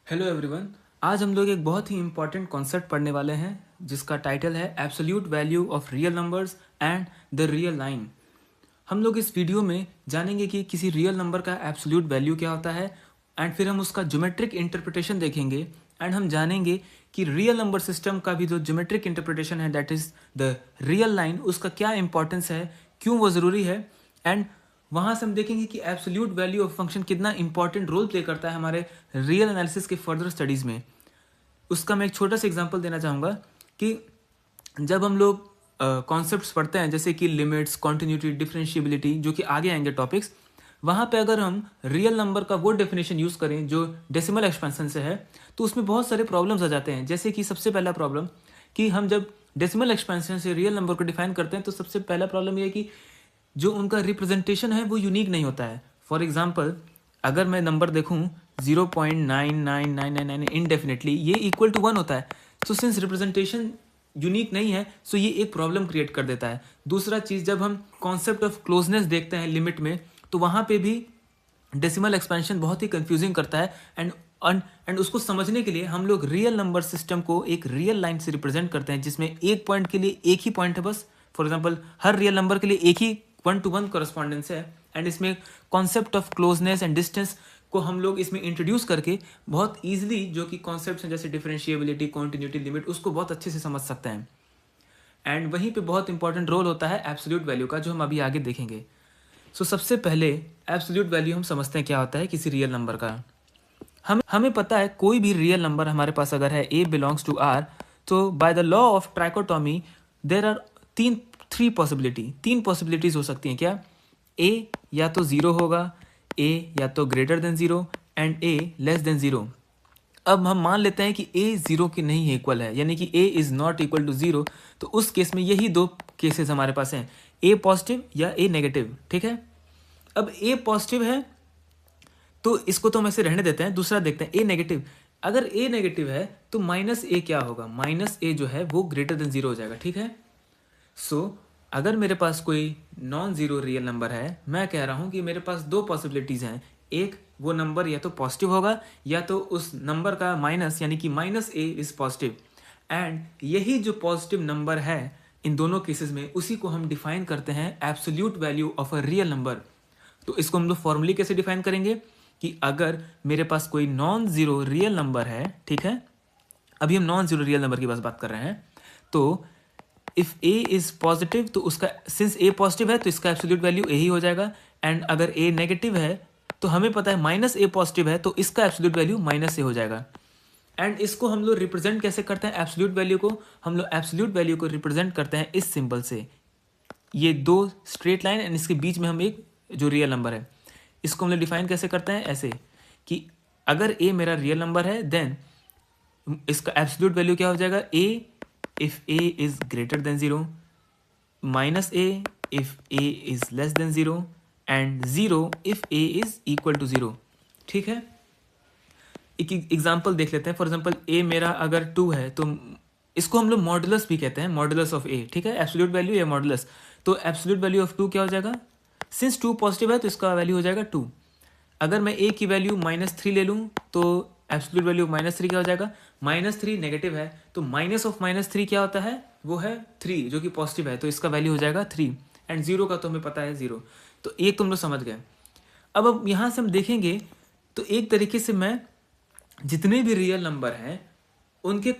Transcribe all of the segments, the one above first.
Hello everyone. आज हम लोग एक बहुत ही इम्पॉर्टेंट कॉन्सेप्ट पढ़ने वाले हैं जिसका टाइटल है absolute value of real numbers and the real line. हम लोग इस वीडियो में जानेंगे कि किसी रियल नंबर का एब्सोल्यूट वैल्यू क्या होता है एंड फिर हम उसका ज्योमेट्रिक इंटरप्रिटेशन देखेंगे एंड हम जानेंगे कि रियल नंबर सिस्टम का भी जो ज्योमेट्रिक इंटरप्रिटेशन है that is the real line, उसका क्या इंपॉर्टेंस है, क्यों वो ज़रूरी है एंड वहाँ से हम देखेंगे कि एब्सोल्यूट वैल्यू ऑफ फंक्शन कितना इंपॉर्टेंट रोल प्ले करता है हमारे रियल एनालिसिस के फर्दर स्टडीज़ में। उसका मैं एक छोटा सा एग्जांपल देना चाहूँगा कि जब हम लोग कॉन्सेप्ट्स पढ़ते हैं जैसे कि लिमिट्स, कॉन्टिन्यूटी, डिफरेंशिएबिलिटी, जो कि आगे आएंगे टॉपिक्स, वहाँ पे अगर हम रियल नंबर का वो डेफिनेशन यूज़ करें जो डेसिमल एक्सपेंशन से है तो उसमें बहुत सारे प्रॉब्लम्स आ जाते हैं। जैसे कि सबसे पहला प्रॉब्लम कि हम जब डेसिमल एक्सपेंशन से रियल नंबर को डिफाइन करते हैं तो सबसे पहला प्रॉब्लम ये है कि जो उनका रिप्रेजेंटेशन है वो यूनिक नहीं होता है। फॉर एग्जाम्पल, अगर मैं नंबर देखूँ 0.99999 इनडेफिनेटली, ये इक्वल टू 1 होता है। सो सिंस रिप्रेजेंटेशन यूनिक नहीं है सो ये एक प्रॉब्लम क्रिएट कर देता है। दूसरा चीज़, जब हम कॉन्सेप्ट ऑफ क्लोजनेस देखते हैं लिमिट में तो वहाँ पे भी डेसिमल एक्सपेंशन बहुत ही कंफ्यूजिंग करता है एंड उसको समझने के लिए हम लोग रियल नंबर सिस्टम को एक रियल लाइन से रिप्रेजेंट करते हैं जिसमें एक पॉइंट के लिए एक ही पॉइंट है बस। For example, her real number के लिए एक ही 1-to-1 कॉरेस्पॉन्डेंस है एंड इसमें concept of closeness and distance को हम लोग इसमें इंट्रोड्यूस करके बहुत ईजिली जो कि कॉन्सेप्ट्स हैं जैसे डिफरेंशिएबिलिटी, कॉन्टिन्यूटी, लिमिट, उसको बहुत अच्छे से समझ सकते हैं। एंड वहीं पे बहुत इंपॉर्टेंट रोल होता है एब्सोल्यूट वैल्यू का, जो हम अभी आगे देखेंगे। सबसे पहले एब्सोल्यूट वैल्यू हम समझते हैं क्या होता है किसी रियल नंबर का। हमें पता है कोई भी रियल नंबर हमारे पास अगर है a बिलोंग्स टू r, तो by the law of trichotomy there are तीन पॉसिबिलिटीज हो सकती हैं। क्या? a या तो ज़ीरो होगा, a या तो greater than zero and a less than zero. अब हम मान लेते हैं कि a ज़ीरो के नहीं इक्वल है, यानी कि a is not equal to zero. तो उस केस में यही दो केसेस हमारे पास हैं, a पॉजिटिव या a नेगेटिव। ठीक है, अब a पॉजिटिव है तो इसको तो हम ऐसे रहने देते हैं। दूसरा देखते हैं a नेगेटिव। अगर a नेगेटिव है तो माइनस a क्या होगा? माइनस a जो है वो ग्रेटर देन ज़ीरो हो जाएगा। ठीक है, अगर मेरे पास कोई नॉन ज़ीरो रियल नंबर है, मैं कह रहा हूँ कि मेरे पास दो पॉसिबिलिटीज़ हैं। एक, वो नंबर या तो पॉजिटिव होगा या तो उस नंबर का माइनस यानी कि minus a is positive. And यही जो पॉजिटिव नंबर है इन दोनों केसेस में, उसी को हम डिफाइन करते हैं absolute value of a real number. तो इसको हम लोग फॉर्मली कैसे डिफाइन करेंगे कि अगर मेरे पास कोई नॉन ज़ीरो रियल नंबर है, ठीक है, अभी हम नॉन ज़ीरो रियल नंबर की बात कर रहे हैं, तो इफ़ a इज़ पॉजिटिव तो उसका, सिंस a पॉजिटिव है तो इसका एब्सोल्यूट वैल्यू a ही हो जाएगा। एंड अगर a नेगेटिव है तो हमें पता है माइनस a पॉजिटिव है तो इसका एब्सोल्यूट वैल्यू माइनस a हो जाएगा। एंड इसको हम लोग रिप्रेजेंट कैसे करते हैं? एब्सोल्यूट वैल्यू को हम लोग एब्सोल्यूट वैल्यू को रिप्रेजेंट करते हैं इस सिंबल से। ये दो स्ट्रेट लाइन एंड इसके बीच में हम एक जो रियल नंबर है, इसको हम लोग डिफाइन कैसे करते हैं? ऐसे कि अगर a मेरा रियल नंबर है देन इसका एब्सोल्यूट वैल्यू क्या हो जाएगा? a if a is greater than zero, minus a if a is less than zero and zero if a is equal to zero. ठीक है, एक एग्जांपल देख लेते हैं। फॉर एग्जांपल, a मेरा अगर 2 है तो इसको हम लोग मॉडुलस भी कहते हैं, मॉडुलस ऑफ a। ठीक है, एब्सोल्यूट वैल्यू या मॉडुलस। तो एब्सोल्यूट वैल्यू ऑफ 2 क्या हो जाएगा? सिंस 2 पॉजिटिव है तो इसका वैल्यू हो जाएगा 2। अगर मैं a की वैल्यू -3 ले लूँ तो एब्सोल्यूट वैल्यू -3 क्या हो जाएगा? -3 नेगेटिव है तो माइनस ऑफ -3 क्या होता है? वो है 3 जो कि पॉजिटिव है, तो इसका वैल्यू हो जाएगा 3 एंड ज़ीरो का तो हमें पता है 0। तो एक तुम लोग समझ गए। अब यहाँ से हम देखेंगे तो एक तरीके से मैं जितने भी रियल नंबर हैं उनके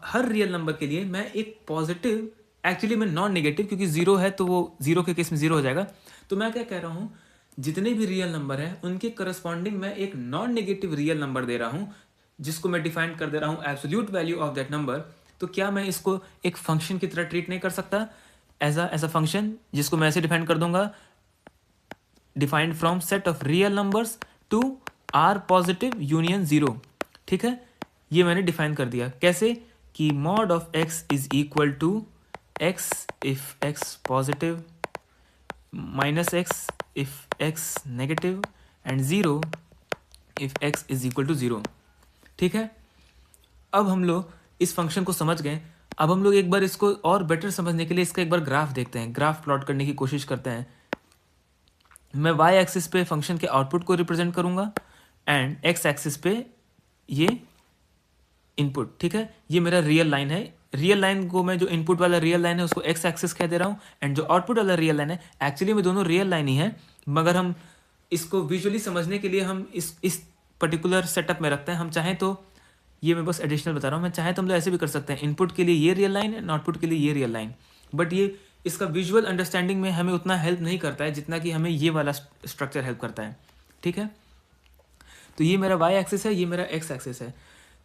हर रियल नंबर के लिए मैं एक पॉजिटिव, एक्चुअली मैं नॉन नेगेटिव, क्योंकि ज़ीरो है तो वो ज़ीरो के केस में ज़ीरो हो जाएगा। तो मैं क्या कह रहा हूँ, जितने भी रियल नंबर हैं उनके करस्पॉन्डिंग मैं एक नॉन नेगेटिव रियल नंबर दे रहा हूँ जिसको मैं डिफाइन कर दे रहा हूँ absolute value of that number. तो क्या मैं इसको एक फंक्शन की तरह ट्रीट नहीं कर सकता? एज अ फंक्शन, जिसको मैं ऐसे डिफाइन कर दूंगा, defined from set of real numbers to R positive union zero. ठीक है, ये मैंने डिफाइन कर दिया। कैसे? कि mod of x is equal to x if x positive, minus x if x negative and zero if x is equal to zero. ठीक है, अब हम लोग इस फंक्शन को समझ गए। अब हम लोग एक बार इसको और बेटर समझने के लिए इसका एक बार ग्राफ देखते हैं, ग्राफ प्लॉट करने की कोशिश करते हैं। मैं y एक्सिस पे फंक्शन के आउटपुट को रिप्रेजेंट करूंगा एंड x एक्सिस पे ये इनपुट, ठीक है। ये मेरा रियल लाइन है। रियल लाइन को मैं जो इनपुट वाला रियल लाइन है उसको एक्स एक्सिस कह दे रहा हूँ, एंड जो आउटपुट वाला रियल लाइन है एक्चुअली में दोनों रियल लाइन ही है, मगर हम इसको विजुअली समझने के लिए हम इस पर्टिकुलर सेटअप में रखते हैं। हम चाहें तो ये मैं बस एडिशनल बता रहा हूँ, मैं चाहे तो हम लोग ऐसे भी कर सकते हैं, इनपुट के लिए ये रियल लाइन है, आउटपुट के लिए ये रियल लाइन, बट ये इसका विजुअल अंडरस्टैंडिंग में हमें उतना हेल्प नहीं करता है जितना कि हमें ये वाला स्ट्रक्चर हेल्प करता है, ठीक है। तो ये मेरा वाई एक्सिस है, ये मेरा एक्स एक्सिस है।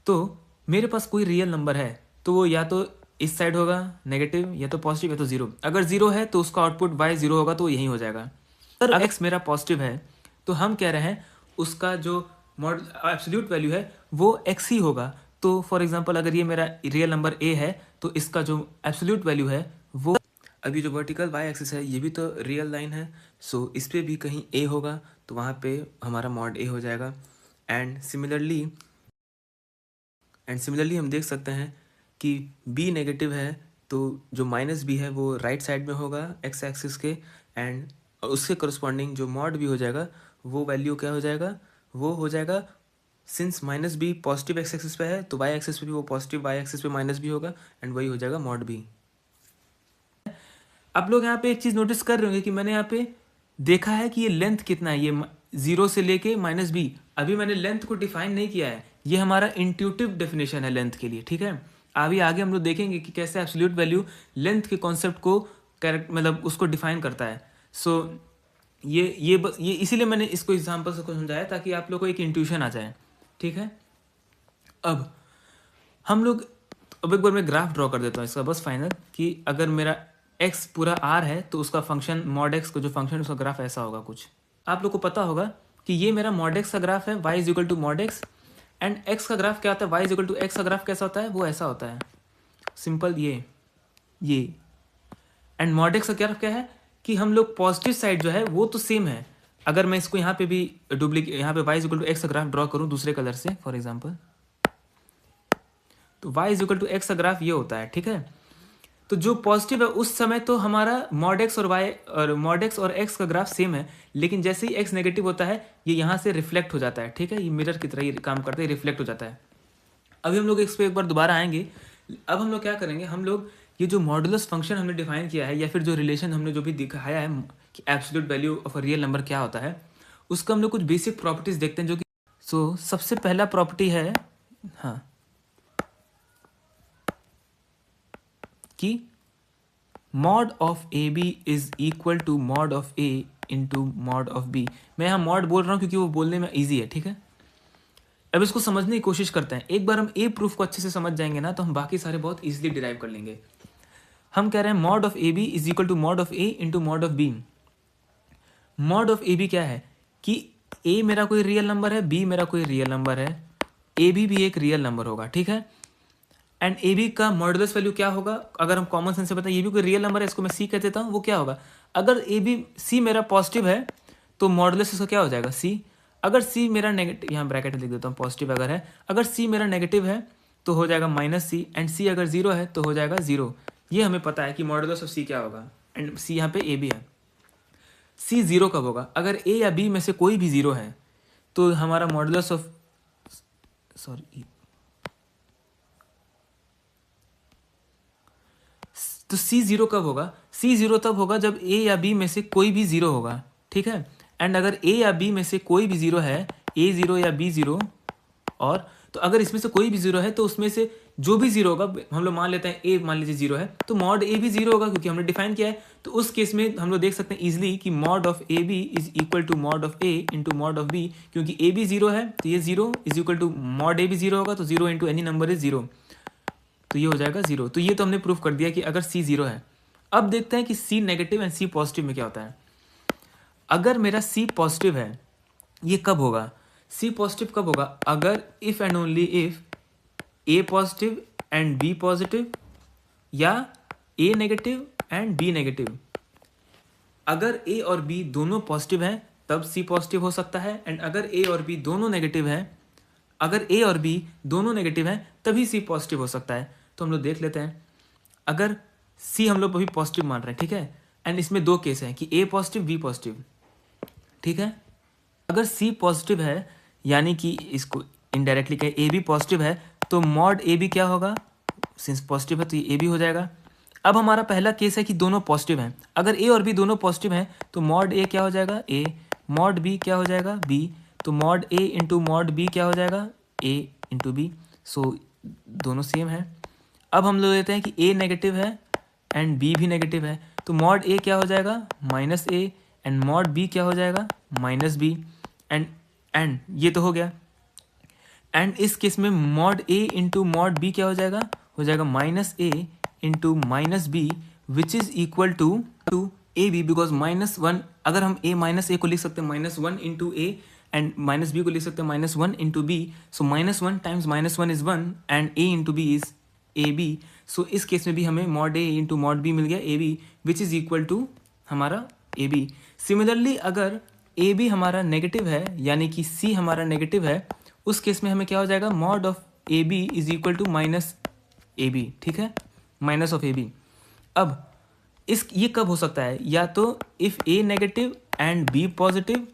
तो मेरे पास कोई रियल नंबर है तो वो या तो इस साइड होगा नेगेटिव, या तो पॉजिटिव, या तो जीरो। अगर जीरो है तो उसका आउटपुट वाई जीरो होगा, तो यही हो जाएगा। अगर एक्स मेरा पॉजिटिव है तो हम कह रहे हैं उसका जो एब्सोल्यूट वैल्यू है वो एक्स ही होगा। तो फॉर एग्जांपल अगर ये मेरा रियल नंबर ए है तो इसका जो एब्सोल्यूट वैल्यू है वो, अभी जो वर्टिकल वाई एक्सिस है ये भी तो रियल लाइन है, सो इस पर भी कहीं ए होगा तो वहाँ पे हमारा मॉड ए हो जाएगा। एंड सिमिलरली हम देख सकते हैं कि b नेगेटिव है तो जो माइनस b है वो राइट साइड में होगा एक्स एक्सिस के, एंड उसके करस्पॉन्डिंग जो मॉड b हो जाएगा वो वैल्यू क्या हो जाएगा, वो हो जाएगा, since minus b positive x axis पे है तो y एक्सिस पे भी वो पॉजिटिव y एक्सिस पे माइनस b होगा, एंड वही हो जाएगा मॉड b। आप लोग यहाँ पे एक चीज़ नोटिस कर रहे होंगे कि मैंने यहाँ पे देखा है कि ये लेंथ कितना है, ये 0 से लेके -b। अभी मैंने लेंथ को डिफाइन नहीं किया है, ये हमारा इंट्यूटिव डेफिनेशन है लेंथ के लिए, ठीक है। अभी आगे हम लोग देखेंगे कि कैसे एब्सोल्यूट वैल्यू लेंथ के कॉन्सेप्ट को मतलब उसको डिफाइन करता है। सो ये इसीलिए मैंने इसको एग्जाम्पल से समझाया ताकि आप लोग को एक इंट्यूशन आ जाए, ठीक है। अब हम लोग एक बार मैं ग्राफ ड्रॉ कर देता हूँ इसका बस फाइनल, कि अगर मेरा x पूरा r है तो उसका फंक्शन मॉड x को जो फंक्शन उसका ग्राफ ऐसा होगा कुछ। आप लोग को पता होगा कि ये मेरा मॉड x का ग्राफ है, y is equal to mod x, and x का ग्राफ क्या होता है, y is equal to x का ग्राफ कैसा होता है, वो ऐसा होता है सिंपल ये। एंड मॉड x का ग्राफ क्या है कि हम लोग पॉजिटिव साइड जो है वो तो सेम है। अगर मैं इसको यहाँ पे भी यहाँ पे y is equal to x का ग्राफ ड्रॉ करूँ दूसरे कलर से फॉर एग्जाम्पल, तो y is equal to x का ग्राफ ये होता है, ठीक है। तो जो पॉजिटिव है उस समय तो हमारा मॉड x और x का ग्राफ सेम है, लेकिन जैसे ही x नेगेटिव होता है ये यहाँ से रिफ्लेक्ट हो जाता है, ठीक है। ये मिरर की तरह ही काम करता है, रिफ्लेक्ट हो जाता है। अभी हम लोग इस पर एक बार दोबारा आएंगे। अब हम लोग क्या करेंगे, हम लोग ये जो मॉडुलस फंक्शन हमने डिफाइन किया है या फिर जो रिलेशन हमने जो भी दिखाया है कि absolute value of a real number क्या होता है, उसका हम लोग कुछ बेसिक प्रॉपर्टीज देखते हैं जो कि सबसे पहला प्रॉपर्टी है कि mod of A B is equal to mod of A into mod of B. मैं यहाँ मॉड बोल रहा हूँ क्योंकि वो बोलने में ईजी है, ठीक है। अब इसको समझने की कोशिश करते हैं। एक बार हम ए प्रूफ को अच्छे से समझ जाएंगे ना तो हम बाकी सारे बहुत ईजिली डिराइव कर लेंगे। हम कह रहे हैं mod of A B is equal to mod of A into mod of B. Mod of A B क्या है कि ए मेरा कोई रियल नंबर है, बी मेरा कोई रियल नंबर है, ए भी एक रियल नंबर होगा, ठीक है। एंड ए बी का मॉडुलस वैल्यू क्या होगा, अगर हम कॉमन सेंस से बताएं ये भी कोई रियल नंबर है, इसको मैं सी कह देता हूँ, वो क्या होगा, अगर ए बी सी मेरा पॉजिटिव है तो मॉडुलस इसका क्या हो जाएगा सी। अगर सी मेरा नेगेटिव, यहाँ ब्रैकेट लिख देता हूँ, पॉजिटिव अगर है, अगर सी मेरा नेगेटिव है तो हो जाएगा माइनस सी, एंड सी अगर जीरो है तो हो जाएगा जीरो। ये हमें पता है कि मॉडुलस ऑफ सी क्या होगा, एंड सी यहाँ पे ए बी है। सी जीरो कब होगा, अगर ए या बी में से कोई भी जीरो है तो हमारा मॉडुलस ऑफ तो सी जीरो कब होगा, सी जीरो तब होगा जब ए या बी में से कोई भी जीरो होगा, ठीक है। एंड अगर ए या बी में से कोई भी जीरो है, ए जीरो या बी जीरो, और तो अगर इसमें से कोई भी जीरो है तो उसमें से जो भी जीरो होगा, हम लोग मान लेते हैं ए मान लीजिए जीरो है तो मॉड ए भी जीरो होगा क्योंकि हमने डिफाइन किया है। तो उस केस में हम लोग देख सकते हैं इजिली कि mod of A B is equal to mod of A into mod of B, क्योंकि ए बी जीरो है तो ये zero is equal to mod A भी जीरो होगा, तो zero into any number is zero, तो ये हो जाएगा जीरो। तो ये तो हमने प्रूफ कर दिया कि अगर सी जीरो है। अब देखते हैं कि सी नेगेटिव एंड सी पॉजिटिव में क्या होता है। अगर मेरा सी पॉजिटिव है, ये कब होगा, सी पॉजिटिव कब होगा, अगर if and only if A positive and B positive, या A negative and B negative. अगर ए और बी दोनों पॉजिटिव हैं तब सी पॉजिटिव हो सकता है, एंड अगर ए और बी दोनों नेगेटिव हैं, अगर ए और बी दोनों नेगेटिव हैं तभी सी पॉजिटिव हो सकता है। तो हम लोग देख लेते हैं, अगर सी हम लोग अभी पॉजिटिव मान रहे हैं, ठीक है, एंड इसमें दो केस हैं कि ए पॉजिटिव बी पॉजिटिव, ठीक है। अगर सी पॉजिटिव है यानी कि इसको इनडायरेक्टली कहें ए बी पॉजिटिव है तो मॉड ए बी क्या होगा, सिंस पॉजिटिव है तो ये ए बी हो जाएगा। अब हमारा पहला केस है कि दोनों पॉजिटिव हैं, अगर ए और बी दोनों पॉजिटिव हैं तो मॉड ए क्या हो जाएगा ए, मॉड बी क्या हो जाएगा बी, तो mod A into mod B क्या हो जाएगा ए इंटू बी। सो दोनों सेम है। अब हम लोग लेते हैं कि ए नेगेटिव है एंड बी भी नेगेटिव है, तो मॉड ए क्या हो जाएगा minus A and mod B क्या हो जाएगा माइनस बी। एंड ये तो हो गया। एंड इस केस में mod A into mod B क्या हो जाएगा minus A into minus B which is equal to A B, because -1 अगर हम ए माइनस ए को लिख सकते हैं -1 into A and minus B को लिख सकते हैं -1 into B. So -1 times -1 is 1 and A into B is A B. So इस केस में भी हमें mod A into mod B मिल गया A B which is equal to हमारा ए बी। सिमिलरली अगर ए बी हमारा नेगेटिव है यानी कि सी हमारा नेगेटिव है, उस केस में हमें क्या हो जाएगा mod of A B is equal to minus A B, ठीक है, माइनस ऑफ ए बी। अब ये कब हो सकता है, या तो if A negative and B positive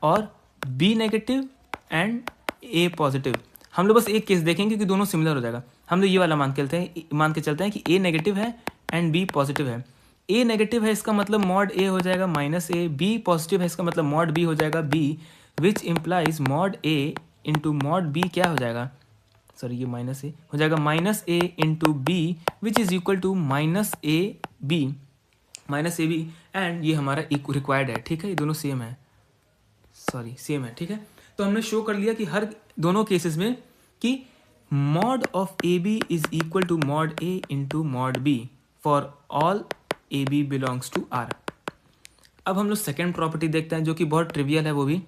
और B negative and A positive. हम लोग बस एक केस देखेंगे कि दोनों सिमिलर हो जाएगा। हम लोग ये वाला मान के चलते हैं कि ए नेगेटिव है एंड बी पॉजिटिव है। ए नेगेटिव है इसका मतलब मॉड ए हो जाएगा माइनस ए, बी पॉजिटिव है इसका मतलब मॉड बी हो जाएगा B, which implies mod A into mod B क्या हो जाएगा, सॉरी ये माइनस ए हो जाएगा minus A into B which is equal to minus A B and ये हमारा रिक्वायर्ड है, ठीक है, ये दोनों सेम है, सॉरी सेम है, ठीक है। तो हमने शो कर लिया कि हर दोनों केसेस में कि mod of A B is equal to mod A into mod B for all A B belongs to R. अब हम लोग सेकेंड प्रॉपर्टी देखते हैं जो कि बहुत ट्रिवियल है, वो भी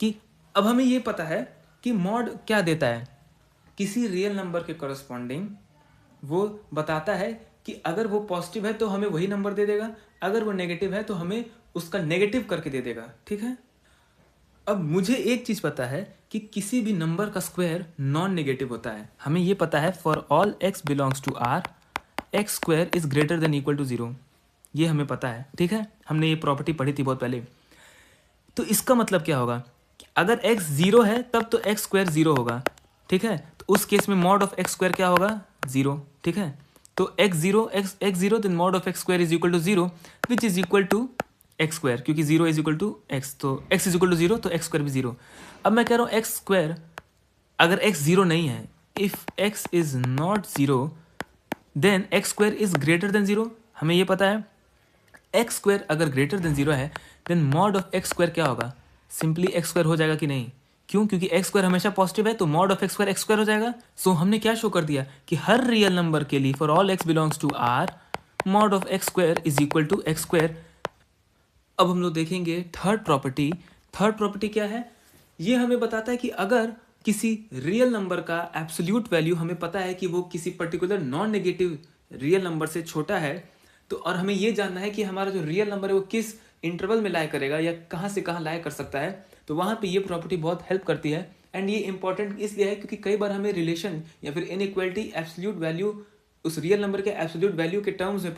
कि अब हमें ये पता है कि मॉड क्या देता है, किसी रियल नंबर के करस्पॉन्डिंग वो बताता है कि अगर वो पॉजिटिव है तो हमें वही नंबर दे देगा, अगर वो नेगेटिव है तो हमें उसका नेगेटिव करके दे देगा, ठीक है। अब मुझे एक चीज पता है कि किसी भी नंबर का स्क्वायर नॉन नेगेटिव होता है, हमें ये पता है for all x belongs to R X square is greater than equal to 0, ये हमें पता है, ठीक है, हमने ये प्रॉपर्टी पढ़ी थी बहुत पहले। तो इसका मतलब क्या होगा कि अगर x 0 है तब तो एक्स स्क्वायर 0 होगा, ठीक है, तो उस केस में मॉड ऑफ एक्स स्क्वायर क्या होगा 0, ठीक है। तो x 0 then mod of x square is equal to 0 which is equal to x square, क्योंकि 0 इज इक्वल टू एक्स, तो x इज इक्वल टू 0 तो एक्स स्क्वायर भी 0। अब मैं कह रहा हूँ एक्स स्क्वायर अगर x 0 नहीं है, if x is not 0 then x square is greater than 0, हमें ये पता है। एक्स स्क्वायर अगर ग्रेटर देन 0 है then mod of x square क्या होगा, सिंपली एक्स स्क्वायर हो जाएगा कि नहीं, क्यों, क्योंकि एक्स स्क्वायर हमेशा पॉजिटिव है तो मॉड ऑफ एक्स स्क्वायर हो जाएगा। सो हमने क्या शो कर दिया कि हर रियल नंबर के लिए for all x belongs to R mod of x square is equal to x square. अब हम लोग देखेंगे थर्ड प्रॉपर्टी क्या है, ये हमें बताता है कि अगर किसी रियल नंबर का एब्सोल्यूट वैल्यू हमें पता है कि वो किसी particular non negative real number से छोटा है, तो और हमें ये जानना है कि हमारा जो रियल नंबर है वो किस इंटरवल में लाई करेगा या कहाँ से कहाँ लाई कर सकता है, तो वहाँ पे ये प्रॉपर्टी बहुत हेल्प करती है। एंड ये इंपॉर्टेंट इसलिए है क्योंकि कई बार हमें रिलेशन या फिर इनइक्वालिटी एब्सोल्यूट वैल्यू उस रियल नंबर के एब्सोल्यूट वैल्यू के टर्म्स में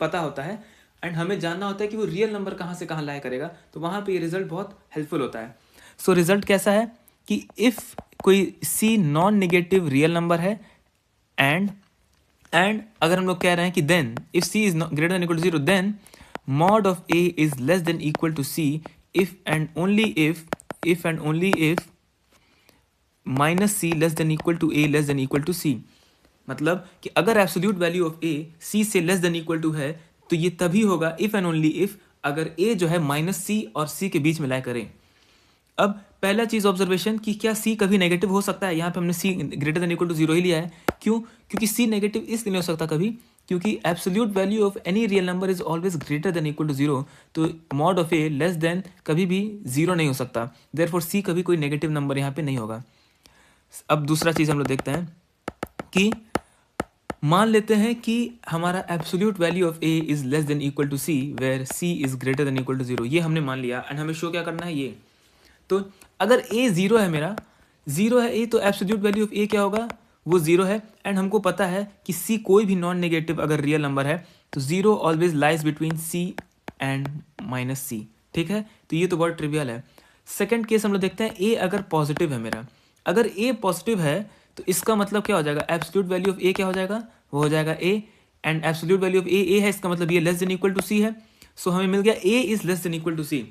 पता होता है एंड हमें जानना होता है कि वो रियल नंबर कहाँ से कहाँ लाई करेगा, तो वहाँ पे ये रिजल्ट बहुत हेल्पफुल होता है। सो रिजल्ट कैसा है कि इफ़ कोई C non negative real number है एंड अगर हम लोग कह रहे हैं कि then if C is greater than equal to 0 then mod of A is less than equal to C if and only if minus C less than equal to A less than equal to C. मतलब कि अगर absolute value of A C से less than equal to है तो ये तभी होगा if and only if अगर ए जो है माइनस सी और सी के बीच में लाई करें। अब पहला चीज ऑब्जर्वेशन कि क्या सी कभी नेगेटिव हो सकता है, यहाँ पे हमने सी ग्रेटर देन इक्वल टू 0 ही लिया है, क्यों, क्योंकि सी नेगेटिव इसलिए नहीं हो सकता कभी क्योंकि absolute value of any real number is always greater than equal to 0, तो mod of A less than कभी भी 0 नहीं हो सकता, देयरफॉर सी कभी कोई नेगेटिव नंबर यहाँ पे नहीं होगा। अब दूसरा चीज हम लोग देखते हैं कि मान लेते हैं कि हमारा absolute value of A is less than equal to c where c is greater than equal to 0, ये हमने मान लिया एंड हमें शो क्या करना है ये। तो अगर a 0 है, मेरा 0 है a, तो एब्सोल्यूट वैल्यू ऑफ a क्या होगा, वो 0 है एंड हमको पता है कि c कोई भी नॉन नेगेटिव अगर रियल नंबर है तो 0 always lies between c and minus C, ठीक है, तो ये तो बहुत ट्रिवियल है। सेकंड केस हम लोग देखते हैं a अगर पॉजिटिव है मेरा, अगर ए पॉजिटिव है तो इसका मतलब क्या हो जाएगा, एब्सोल्यूट वैल्यू ऑफ ए क्या हो जाएगा, वो हो जाएगा A, and absolute value of A है, इसका मतलब ये less than equal to C है। सो हमें मिल गया A is less than equal to C.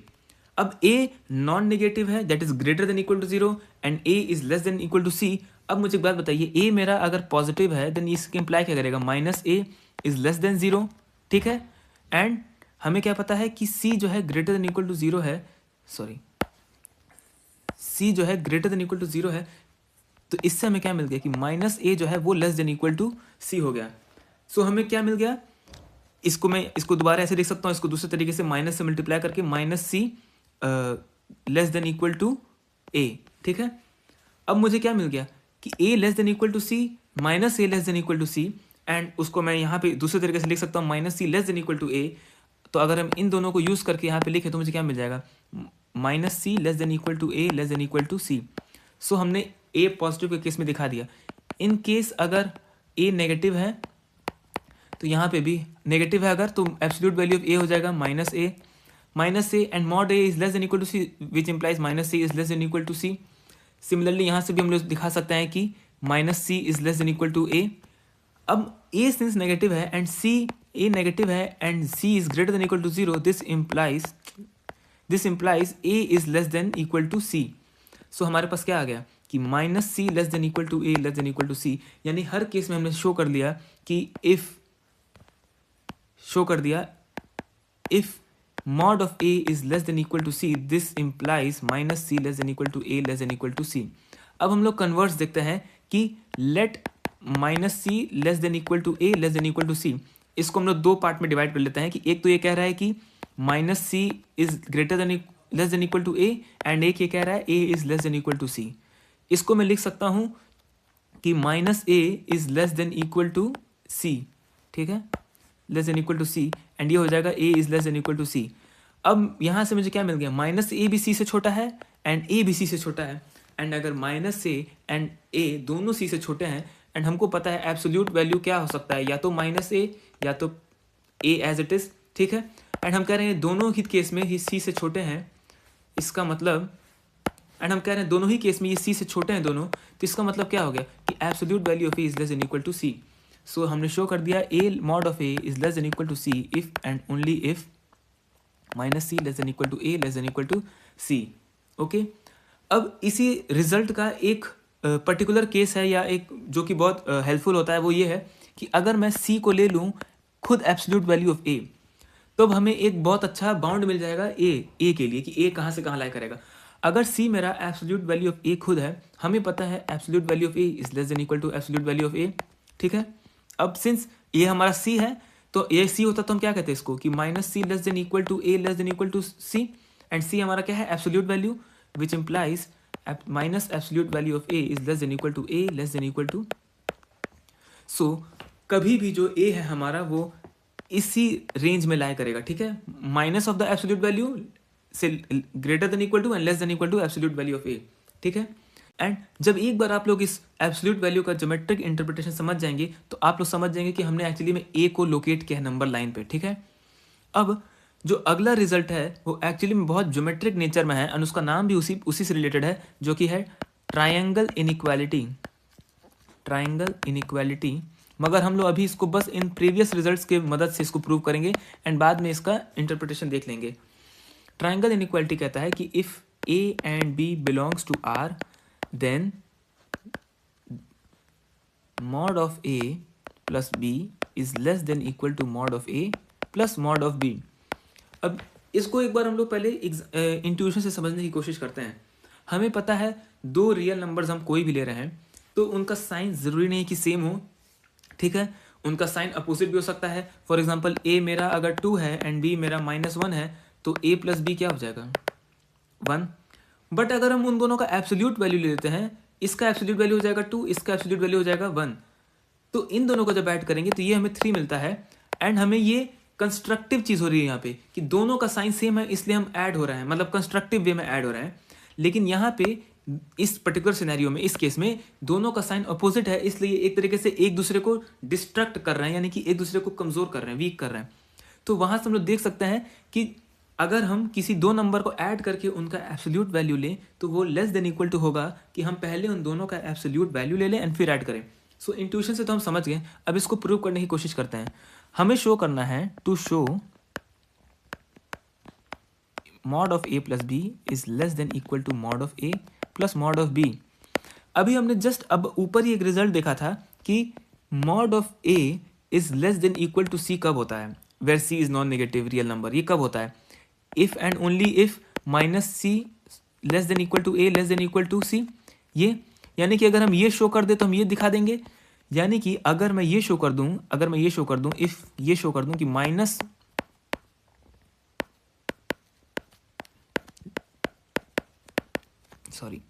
अब ए नॉन नेगेटिव है, that is greater than equal to zero, and A is less than equal to C. अब मुझे एक बात बताइए, ए मेरा अगर पॉजिटिव है देन इसके इम्प्लाई क्या करेगा, minus A is less than zero, ठीक है। एंड हमें क्या पता है कि सी जो है greater than equal to zero है, सॉरी सी जो है greater than equal to zero है, तो इससे हमें क्या मिल गया कि माइनस ए जो है वो लेस देन इक्वल टू सी हो गया। सो हमें क्या मिल गया, इसको मैं इसको दोबारा ऐसे लिख सकता हूँ, इसको दूसरे तरीके से माइनस से मल्टीप्लाई करके minus C less than equal to A, ठीक है। अब मुझे क्या मिल गया कि A less than equal to C minus A less than equal to C, and उसको मैं यहाँ पे दूसरे तरीके से लिख सकता हूँ minus C less than equal to A. तो अगर हम इन दोनों को यूज़ करके यहाँ पे लिखें तो मुझे क्या मिल जाएगा, minus C less than equal to A less than equal to C. So हमने ए पॉजिटिव के केस में दिखा दिया। इन केस अगर ए नेगेटिव है तो यहाँ पे भी नेगेटिव है अगर, तो एब्सोल्यूट वैल्यू ऑफ ए हो जाएगा minus A and mod A is less than equal to C, which implies minus C is less than equal to C. Similarly यहाँ से भी हम लोग दिखा सकते हैं कि minus C is less than equal to A. अब ए सिंस नेगेटिव है एंड सी ए नेगेटिव है and C is greater than equal to zero, this implies A is less than equal to C. सो हमारे पास क्या आ गया कि minus C less than equal to A less than equal to C, यानी हर case में हमने शो कर दिया कि if mod of a is less than equal to c, this implies minus c less than equal to a less than equal to c। अब हम लोग कन्वर्स देखते हैं कि let minus c less than equal to a less than equal to c, इसको हम लोग दो पार्ट में डिवाइड कर लेते हैं कि एक तो ये कह रहा है कि minus c is greater than less than equal to a, and एक ये कह रहा है a is less than equal to c। इसको मैं लिख सकता हूँ कि minus a is less than equal to c, ठीक है, less than equal to C, and ये हो जाएगा A is less than equal to C. अब यहाँ से मुझे क्या मिल गया, माइनस ए भी सी से छोटा है एंड ए भी सी से छोटा है, एंड अगर माइनस ए एंड ए दोनों सी से छोटे हैं, एंड हमको पता है एब्सोल्यूट वैल्यू क्या हो सकता है, या तो माइनस ए या तो ए एज इट इज, ठीक है। एंड हम कह रहे हैं दोनों ही केस में ही सी से छोटे हैं, इसका मतलब, एंड हम कह रहे हैं दोनों ही केस में ये सी से छोटे हैं दोनों, तो इसका मतलब क्या हो गया कि absolute value of A is less than equal to C. So हमने शो कर दिया A mod of A is less than equal to C if and only if minus C less than equal to A less than equal to C, okay. अब इसी result का एक particular case है, या एक जो कि बहुत हेल्पफुल होता है, वो ये है कि अगर मैं सी को ले लूँ खुद एब्सोल्यूट वैल्यू ऑफ ए, तो अब हमें एक बहुत अच्छा बाउंड मिल जाएगा ए के लिए कि ए कहाँ से कहाँ लाई करेगा। अगर सी मेरा एब्सोल्यूट वैल्यू ऑफ ए खुद है, हमें पता है absolute value of A is less than equal to absolute value of A, ठीक है। अब सिंस ये हमारा सी है, तो ये सी होता तो हम क्या कहते हैं इसको कि minus C less than equal to A less than equal to C, and C हमारा क्या है absolute value, which implies minus absolute value of A is less than equal to A less than equal to. So कभी भी जो ए है हमारा वो इसी रेंज में लाई करेगा, ठीक है, minus of the absolute value से greater than equal to and less than equal to absolute value of A, ठीक है। एंड जब एक बार आप लोग इस एब्सोल्यूट वैल्यू का ज्योमेट्रिक इंटरप्रिटेशन समझ जाएंगे तो आप लोग समझ जाएंगे कि हमने एक्चुअली में ए को लोकेट किया है नंबर लाइन पे, ठीक है। अब जो अगला रिजल्ट है वो एक्चुअली में बहुत ज्योमेट्रिक नेचर में है, और उसका नाम भी उसी से रिलेटेड है, जो कि है ट्रायंगल इनइक्वालिटी। मगर हम लोग अभी इसको बस इन प्रीवियस रिजल्ट्स के मदद से इसको प्रूव करेंगे, एंड बाद में इसका इंटरप्रिटेशन देख लेंगे। ट्रायंगल इनइक्वालिटी कहता है कि if a and b belongs to R, then mod of a plus b is less than equal to mod of a plus mod of b। अब इसको एक बार हम लोग पहले इंट्यूशन से समझने की कोशिश करते हैं। हमें पता है दो रियल नंबर्स हम कोई भी ले रहे हैं तो उनका साइन ज़रूरी नहीं कि सेम हो, ठीक है, उनका साइन अपोजिट भी हो सकता है। फॉर एग्जांपल a मेरा अगर 2 है एंड b मेरा -1 है, तो a प्लस बी क्या हो जाएगा 1। बट अगर हम उन दोनों का एब्सोल्यूट वैल्यू ले लेते हैं, इसका एब्सोल्यूट वैल्यू हो जाएगा 2, इसका एब्सोल्यूट वैल्यू हो जाएगा 1, तो इन दोनों को जब ऐड करेंगे तो ये हमें 3 मिलता है। एंड हमें ये कंस्ट्रक्टिव चीज़ हो रही है यहाँ पे कि दोनों का साइन सेम है, इसलिए हम ऐड हो रहे हैं, मतलब कंस्ट्रक्टिव वे में ऐड हो रहे हैं। लेकिन यहाँ पे इस पर्टिकुलर सिनेरियो में, इस केस में दोनों का साइन अपोजिट है, इसलिए एक तरीके से एक दूसरे को डिस्ट्रक्ट कर रहे हैं, यानी कि एक दूसरे को कमज़ोर कर रहे हैं, वीक कर रहे हैं। तो वहाँ से हम लोग देख सकते हैं कि अगर हम किसी दो नंबर को ऐड करके उनका एब्सोल्यूट वैल्यू लें तो वो लेस देन इक्वल टू होगा कि हम पहले उन दोनों का एब्सोल्यूट वैल्यू ले लें एंड फिर ऐड करें। सो इंट्यूशन से तो हम समझ गए, अब इसको प्रूव करने की कोशिश करते हैं। हमें शो करना है to show mod of a plus b is less than equal to mod of a plus mod of b। अभी हमने जस्ट अब ऊपर ही एक रिजल्ट देखा था कि mod of a is less than equal to c कब होता है, where c is non negative real number. ये कब होता है? if and only if minus c less than equal to a less than equal to c। ये यानी कि अगर हम ये शो कर दे तो हम ये दिखा देंगे, यानी कि अगर मैं ये शो कर दूं इफ ये शो कर दूं कि माइनस सॉरी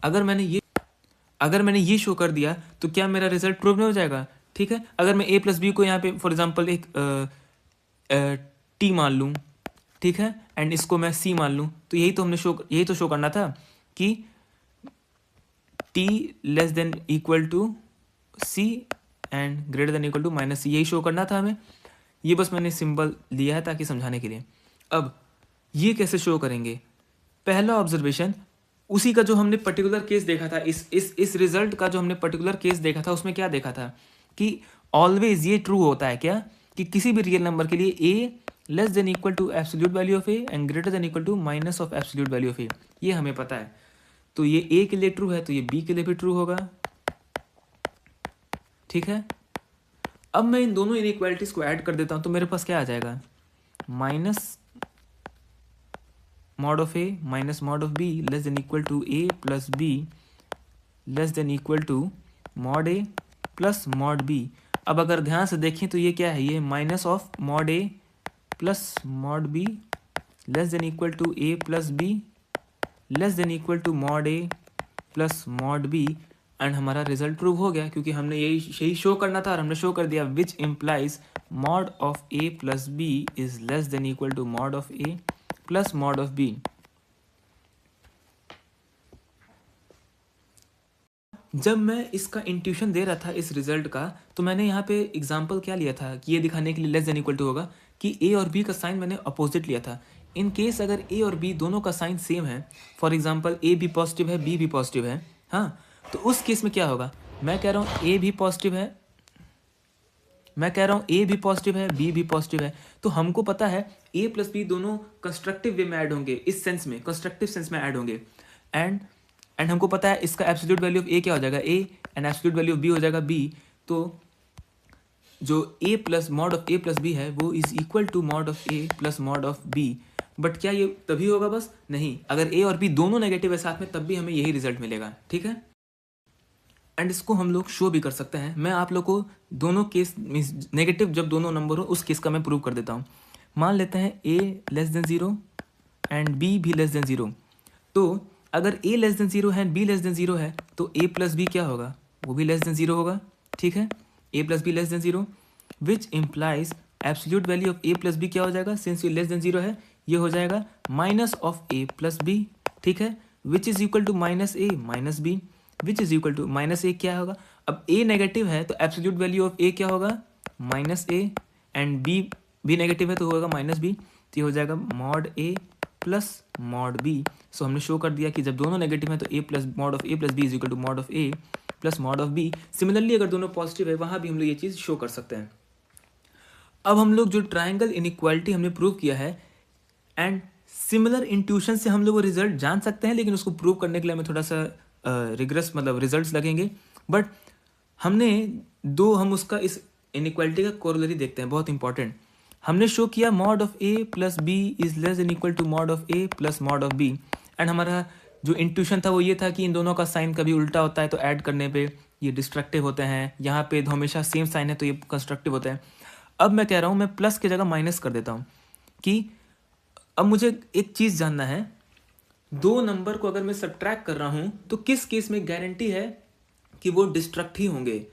अगर मैंने ये शो कर दिया तो क्या मेरा रिजल्ट प्रूव नहीं हो जाएगा? ठीक है, अगर मैं a प्लस बी को यहाँ पे फॉर एग्जांपल एक t मान लूँ, ठीक है, एंड इसको मैं c मान लूँ, तो यही तो शो करना था कि t less than equal to c and greater than equal to minus c, यही शो करना था हमें। ये बस मैंने सिंबल लिया है ताकि समझाने के लिए। अब ये कैसे शो करेंगे? पहला ऑब्जर्वेशन, उसी का जो हमने पर्टिकुलर केस देखा था, इस रिजल्ट का जो हमने पर्टिकुलर केस देखा था, उसमें क्या देखा था कि ऑलवेज ये ट्रू होता है क्या कि किसी भी रियल नंबर के लिए a less than equal to absolute value of a and greater than equal to minus of absolute value of a। ये हमें पता है, तो ये a के लिए ट्रू है तो ये b के लिए भी ट्रू होगा। ठीक है, अब मैं इन दोनों इनइक्वालिटीज को ऐड कर देता हूं तो मेरे पास क्या आ जाएगा? Minus mod of a minus mod of b less than equal to a plus b less than equal to mod a plus mod b। अब अगर ध्यान से देखें तो ये क्या है? ये minus of mod a plus mod b less than equal to a plus b less than equal to mod a plus mod b and हमारा रिजल्ट प्रूव हो गया क्योंकि हमने यही शो करना था और हमने शो कर दिया, which implies mod of a plus b is less than equal to mod of a plus mod of b। जब मैं इसका इंट्यूशन दे रहा था इस रिजल्ट का, तो मैंने यहाँ पे एग्जांपल क्या लिया था कि ये दिखाने के लिए लेस देन इक्वल टू होगा कि a और b का साइन मैंने अपोजिट लिया था। इन केस अगर a और b दोनों का साइन सेम है, फॉर एग्जांपल a भी पॉजिटिव है b भी पॉजिटिव है, हाँ, तो उस केस में क्या होगा? मैं कह रहा हूँ a भी पॉजिटिव है, b भी पॉजिटिव है, तो हमको पता है a प्लस बी दोनों कंस्ट्रक्टिव वे में ऐड होंगे, इस सेंस में कंस्ट्रक्टिव सेंस में ऐड होंगे। एंड हमको पता है इसका एब्सोल्यूट वैल्यू ऑफ a क्या हो जाएगा? a and absolute value of b हो जाएगा b। तो जो a plus mod of a plus b है वो is equal to mod of a plus mod of b। But क्या ये तभी होगा? बस नहीं, अगर a और b दोनों नेगेटिव है साथ में तब भी हमें यही रिजल्ट मिलेगा। ठीक है, एंड इसको हम लोग शो भी कर सकते हैं। मैं आप लोग को दोनों केस नेगेटिव जब दोनों नंबर हो उस केस का मैं प्रूव कर देता हूँ। मान लेते हैं a less than 0 and b भी लेस देन 0। तो अगर a लेस देन 0 है b लेस देन 0 है तो a प्लस b क्या होगा? वो भी लेस देन 0 होगा। ठीक है, a plus b less than 0, which implies absolute value of a plus b क्या हो जाएगा? सिंस ये लेस देन 0 है, ये हो जाएगा minus of a plus b. ठीक है, which is equal to minus a minus B, which is equal to minus a क्या होगा? अब a नेगेटिव है तो एब्सोल्यूट वैल्यू ऑफ a क्या होगा? माइनस a, एंड b भी नेगेटिव है तो होगा माइनस b, तो ये हो जाएगा mod a plus mod b। सो हमने शो कर दिया कि जब दोनों नेगेटिव है तो a plus mod of a plus b is equal to mod of a plus mod of b। Similarly अगर दोनों पॉजिटिव है वहाँ भी हम लोग ये चीज़ शो कर सकते हैं। अब हम लोग जो ट्राइंगल इनइक्वालिटी हमने प्रूव किया है, एंड सिमिलर इंट्यूशन से हम लोग वो रिजल्ट जान सकते हैं, लेकिन उसको प्रूव करने के लिए हमें थोड़ा सा रिग्रेस मतलब रिजल्ट्स लगेंगे। बट हम उसका इस इनइक्वालिटी का कोरोलरी देखते हैं, बहुत इंपॉर्टेंट। हमने शो किया mod of a plus b is less than equal to mod of a plus mod of b, and हमारा जो इंट्यूशन था वो ये था कि इन दोनों का साइन कभी उल्टा होता है तो ऐड करने पे ये डिस्ट्रक्टिव होते हैं, यहाँ पे हमेशा सेम साइन है तो ये कंस्ट्रक्टिव होता है। अब मैं कह रहा हूँ मैं प्लस की जगह माइनस कर देता हूँ कि अब मुझे एक चीज़ जानना है, दो नंबर को अगर मैं सब्ट्रैक्ट कर रहा हूँ तो किस केस में गारंटी है कि वो डिस्ट्रक्ट ही होंगे?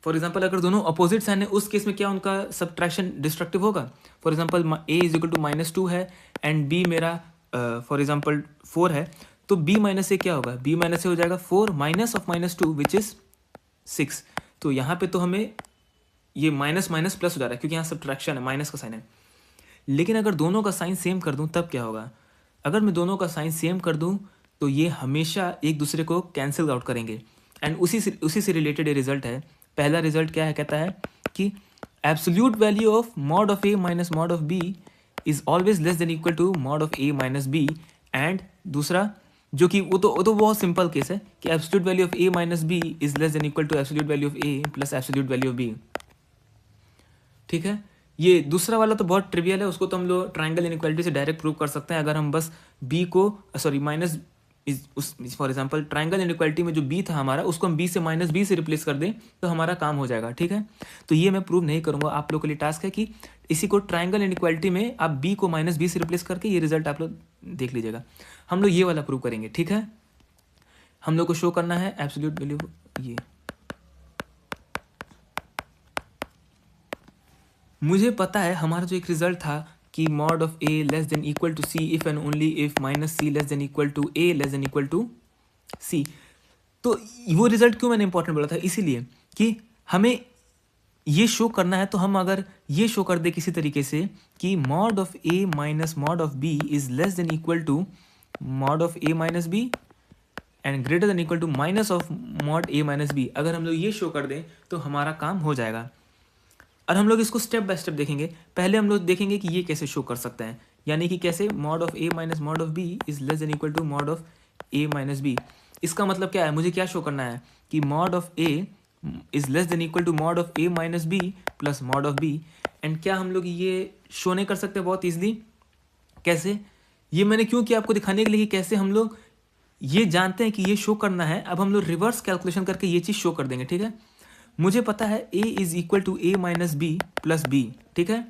फॉर एग्जाम्पल अगर दोनों अपोजिट साइन है उस केस में क्या उनका सब्ट्रैक्शन डिस्ट्रक्टिव होगा? For example a is equal to -2 है एंड b मेरा फॉर एग्जाम्पल 4 है, तो b माइनस ए क्या होगा? b माइनस ए हो जाएगा 4 माइनस ऑफ -2 विच इज 6। तो यहाँ पे तो हमें ये माइनस माइनस प्लस हो जा रहा है क्योंकि यहाँ सब्ट्रैक्शन है, माइनस का साइन है। लेकिन अगर दोनों का साइन सेम कर दूँ तब क्या होगा? अगर मैं दोनों का साइन सेम कर दूँ तो ये हमेशा एक दूसरे को कैंसिल आउट करेंगे। एंड उसी से रिलेटेड ये रिजल्ट है। पहला रिजल्ट क्या है, कहता है कि absolute value of mod of A minus mod of B is always less than equal to mod of A minus b. And दूसरा जो कि वो तो बहुत सिंपल केस है कि absolute value of A minus B is less than equal to absolute value of a plus absolute value of b. ठीक है, ये दूसरा वाला तो बहुत ट्रिवियल है, उसको तो हम लोग ट्राइंगल इनइक्वालिटी से डायरेक्ट प्रूव कर सकते हैं। अगर हम बस बी को minus for example triangle inequality में जो बी था हमारा, उसको हम बी से माइनस बी से रिप्लेस कर दें तो हमारा काम हो जाएगा। ठीक है, तो ये मैं प्रूव नहीं करूंगा, आप लोग के लिए टास्क है कि इसी को ट्राइंगल इनइक्वालिटी में आप बी को माइनस बी से रिप्लेस करके ये रिजल्ट आप लोग देख लीजिएगा। हम लोग ये वाला प्रूव करेंगे। ठीक है, हम लोग को शो करना है एब्सोल्यूट वैल्यू। ये मुझे पता है हमारा जो एक रिजल्ट था कि mod of A less than equal to C if and only if minus C less than equal to A less than equal to C. तो वो रिजल्ट क्यों मैंने इंपॉर्टेंट बोला था, इसीलिए कि हमें ये शो करना है। तो हम अगर ये शो कर दे किसी तरीके से कि mod of A minus mod of B is less than equal to mod of A minus b and greater than equal to minus of mod a minus b, अगर हम लोग ये शो कर दें तो हमारा काम हो जाएगा। और हम लोग इसको स्टेप बाय स्टेप देखेंगे। पहले हम लोग देखेंगे कि ये कैसे शो कर सकते हैं, यानी कि कैसे mod of A minus mod of B is less than equal to mod of A minus b. इसका मतलब क्या है, मुझे क्या शो करना है कि mod of A is less than equal to mod of A minus b plus mod of b. And क्या हम लोग ये शो नहीं कर सकते बहुत ईजिली? कैसे? ये मैंने क्यों किया, आपको दिखाने के लिए कि कैसे हम लोग ये जानते हैं कि ये शो करना है। अब हम लोग रिवर्स कैलकुलेशन करके ये चीज़ शो कर देंगे। ठीक है, मुझे पता है a is equal to a minus b plus b. ठीक है,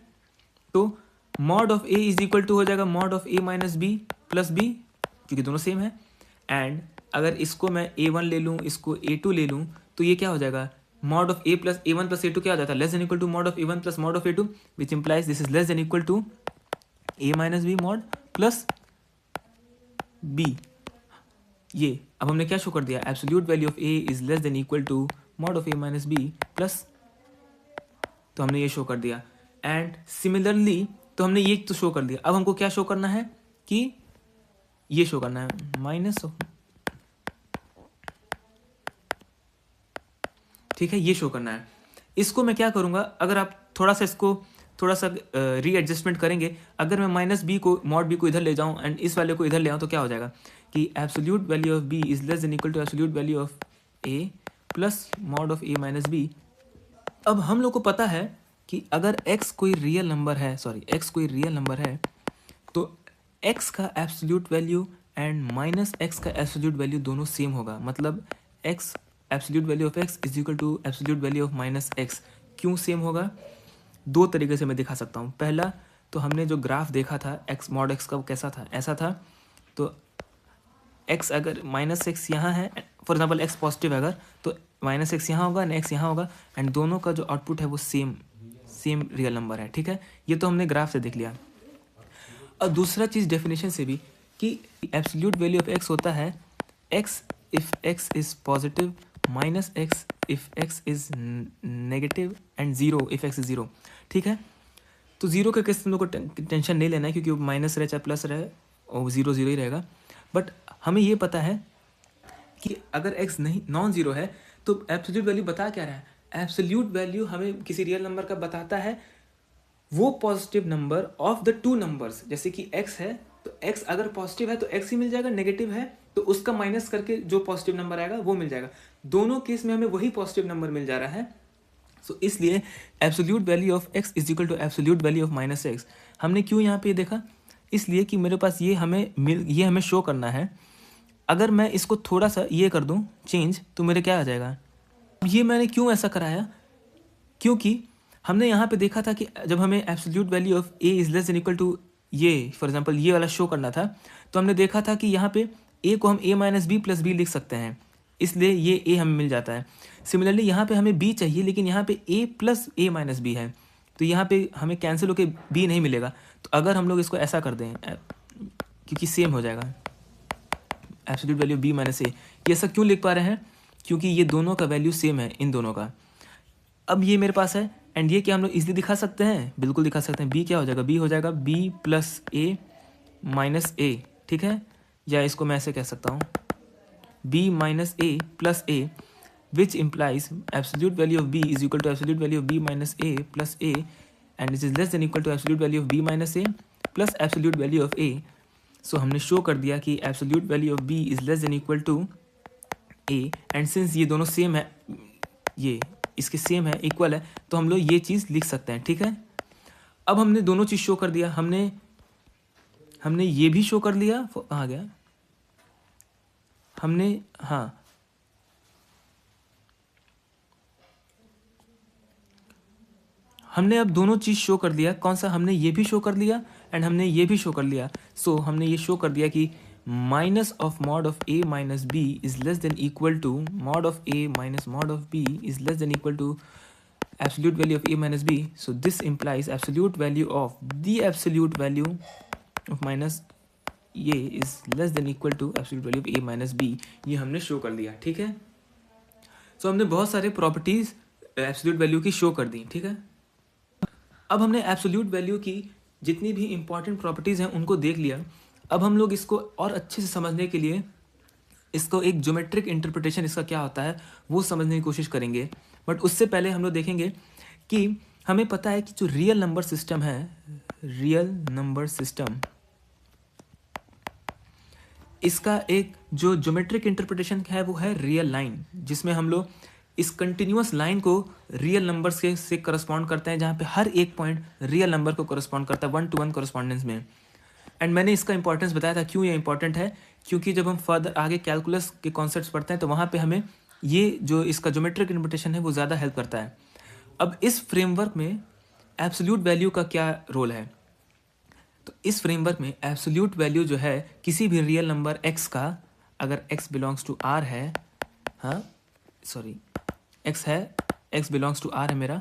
तो mod of a is equal to हो जाएगा mod of a minus b plus b, क्योंकि दोनों सेम है। एंड अगर इसको मैं a1 ले लूँ, इसको a2 ले लूँ, तो ये क्या हो जाएगा, mod of a plus a1 plus a2 क्या हो जाता है, less than equal to mod of a1 plus mod of a2, which implies this is less than equal to a minus b mod plus b। ये अब हमने क्या show कर दिया, absolute value of a is less than equal to mod of a minus b plus, तो हमने ये show कर दिया। एंड सिमिलरली तो हमने ये तो शो कर दिया। अब हमको क्या शो करना है कि ये शो करना है माइनस ऑफ, ठीक है, ये शो करना है। इसको मैं क्या करूंगा, अगर आप थोड़ा सा रीएडजस्टमेंट करेंगे, अगर मैं माइनस बी को मॉड बी को इधर ले जाऊं एंड इस वाले को इधर ले आऊं तो क्या हो जाएगा कि absolute value of B is less than equal to absolute value of a plus mod of A minus b. अब हम लोग को पता है कि अगर x कोई रियल नंबर है, x कोई रियल नंबर है, तो x का absolute value and minus x का एब्सोल्यूट वैल्यू दोनों सेम होगा। मतलब x absolute value of x is equal to absolute value of minus x। क्यों सेम होगा? दो तरीके से मैं दिखा सकता हूँ। पहला तो हमने जो ग्राफ देखा था x मॉड x का, वो कैसा था, ऐसा था। तो x अगर माइनस एक्स यहाँ है, फॉर एग्जाम्पल x पॉजिटिव है अगर, तो माइनस एक्स यहाँ होगा, x यहाँ होगा, एंड दोनों का जो आउटपुट है वो सेम रियल नंबर है। ठीक है, ये तो हमने ग्राफ से देख लिया। और दूसरा चीज़ डेफिनेशन से भी कि एब्सोल्यूट वैल्यू ऑफ x होता है x if x is positive minus x if x is negative and zero if x is zero. ठीक है, तो जीरो के केस हम लोग को टेंशन नहीं लेना है, क्योंकि माइनस रहे चाहे प्लस रहे और जीरो जीरो ही रहेगा। बट हमें ये पता है कि अगर x नहीं नॉन जीरो है तो एब्सोल्यूट वैल्यू बता क्या रहा है, एब्सोल्यूट वैल्यू हमें किसी रियल नंबर का बताता है वो positive number of the two numbers. जैसे कि x है तो x अगर पॉजिटिव है तो x ही मिल जाएगा, नेगेटिव है तो उसका माइनस करके जो पॉजिटिव नंबर आएगा वो मिल जाएगा। दोनों केस में हमें वही पॉजिटिव नंबर मिल जा रहा है। सो इसलिए absolute value of x is equal to absolute value of minus x। हमने क्यों यहाँ पे देखा, इसलिए कि मेरे पास ये हमें शो करना है। अगर मैं इसको थोड़ा सा ये कर दूं चेंज, तो मेरे क्या आ जाएगा। ये मैंने क्यों ऐसा कराया, क्योंकि हमने यहाँ पे देखा था कि जब हमें absolute value of a is less than equal to ये, फॉर एग्जांपल ये वाला शो करना था, तो हमने देखा था कि यहाँ पे a को हम a minus b plus b लिख सकते हैं, इसलिए ये a हमें मिल जाता है। सिमिलरली यहाँ पे हमें b चाहिए, लेकिन यहाँ पे a plus a minus B है, तो यहाँ पे हमें कैंसिल होकर b नहीं मिलेगा। तो अगर हम लोग इसको ऐसा कर दें, क्योंकि सेम हो जाएगा absolute value b minus a, ये सब क्यों लिख पा रहे हैं, क्योंकि ये दोनों का वैल्यू सेम है इन दोनों का। अब ये मेरे पास है एंड ये क्या हम लोग इजीली दिखा सकते हैं, बिल्कुल दिखा सकते हैं। बी क्या हो जाएगा, बी हो जाएगा बी प्लस ए माइनस ए, ठीक है, या इसको मैं ऐसे कह सकता हूँ b minus a plus a, which implies absolute value of b is equal to absolute value of b minus a plus a, and this is less than equal to absolute value of b minus a plus absolute value of a. So हमने show कर दिया कि absolute value of b is less than equal to a, and since ये दोनों same है, ये इसके same है, इक्वल है, तो हम लोग ये चीज़ लिख सकते हैं, ठीक है। अब हमने दोनों चीज़ शो कर दिया, हमने ये भी शो कर लिया, कहाँ गया हमने, हाँ हमने अब दोनों चीज़ शो कर दिया। कौन सा, हमने ये भी शो कर लिया एंड हमने ये भी शो कर लिया। सो हमने ये शो कर दिया कि minus of mod of A minus B is less than equal to mod of A minus mod of B is less than equal to absolute value of A minus B. So this implies absolute value of the absolute value of minus ये is less than equal to absolute value of A minus B. ये हमने show कर दिया, ठीक है। सो हमने बहुत सारे प्रॉपर्टीज एब्सोल्यूट वैल्यू की शो कर दी, ठीक है। अब हमने एब्सोल्यूट वैल्यू की जितनी भी इंपॉर्टेंट प्रॉपर्टीज़ हैं उनको देख लिया। अब हम लोग इसको और अच्छे से समझने के लिए इसको एक ज्योमेट्रिक इंटरप्रिटेशन इसका क्या होता है वो समझने की कोशिश करेंगे। बट उससे पहले हम लोग देखेंगे कि हमें पता है कि जो रियल नंबर सिस्टम है, रियल नंबर सिस्टम, इसका एक जो ज्योमेट्रिक इंटरप्रिटेशन है वो है रियल लाइन, जिसमें हम लोग इस कंटिन्यूअस लाइन को रियल नंबर्स के से करस्पॉन्ड करते हैं, जहाँ पे हर एक पॉइंट रियल नंबर को करस्पॉन्ड करता है 1-to-1 करस्पॉन्डेंस में। एंड मैंने इसका इंपॉर्टेंस बताया था, क्यों ये इंपॉर्टेंट है, क्योंकि जब हम फर्दर आगे कैलकुलस के कॉन्सेप्ट्स पढ़ते हैं तो वहाँ पे हमें ये जो इसका ज्योमेट्रिक इंटरप्रिटेशन है वो ज़्यादा हेल्प करता है। अब इस फ्रेमवर्क में एब्सोल्यूट वैल्यू का क्या रोल है, तो इस फ्रेमवर्क में एब्सोल्यूट वैल्यू जो है किसी भी रियल नंबर x का, अगर x बिलोंग्स टू r है, हाँ सॉरी x है, x बिलोंग्स टू r है मेरा,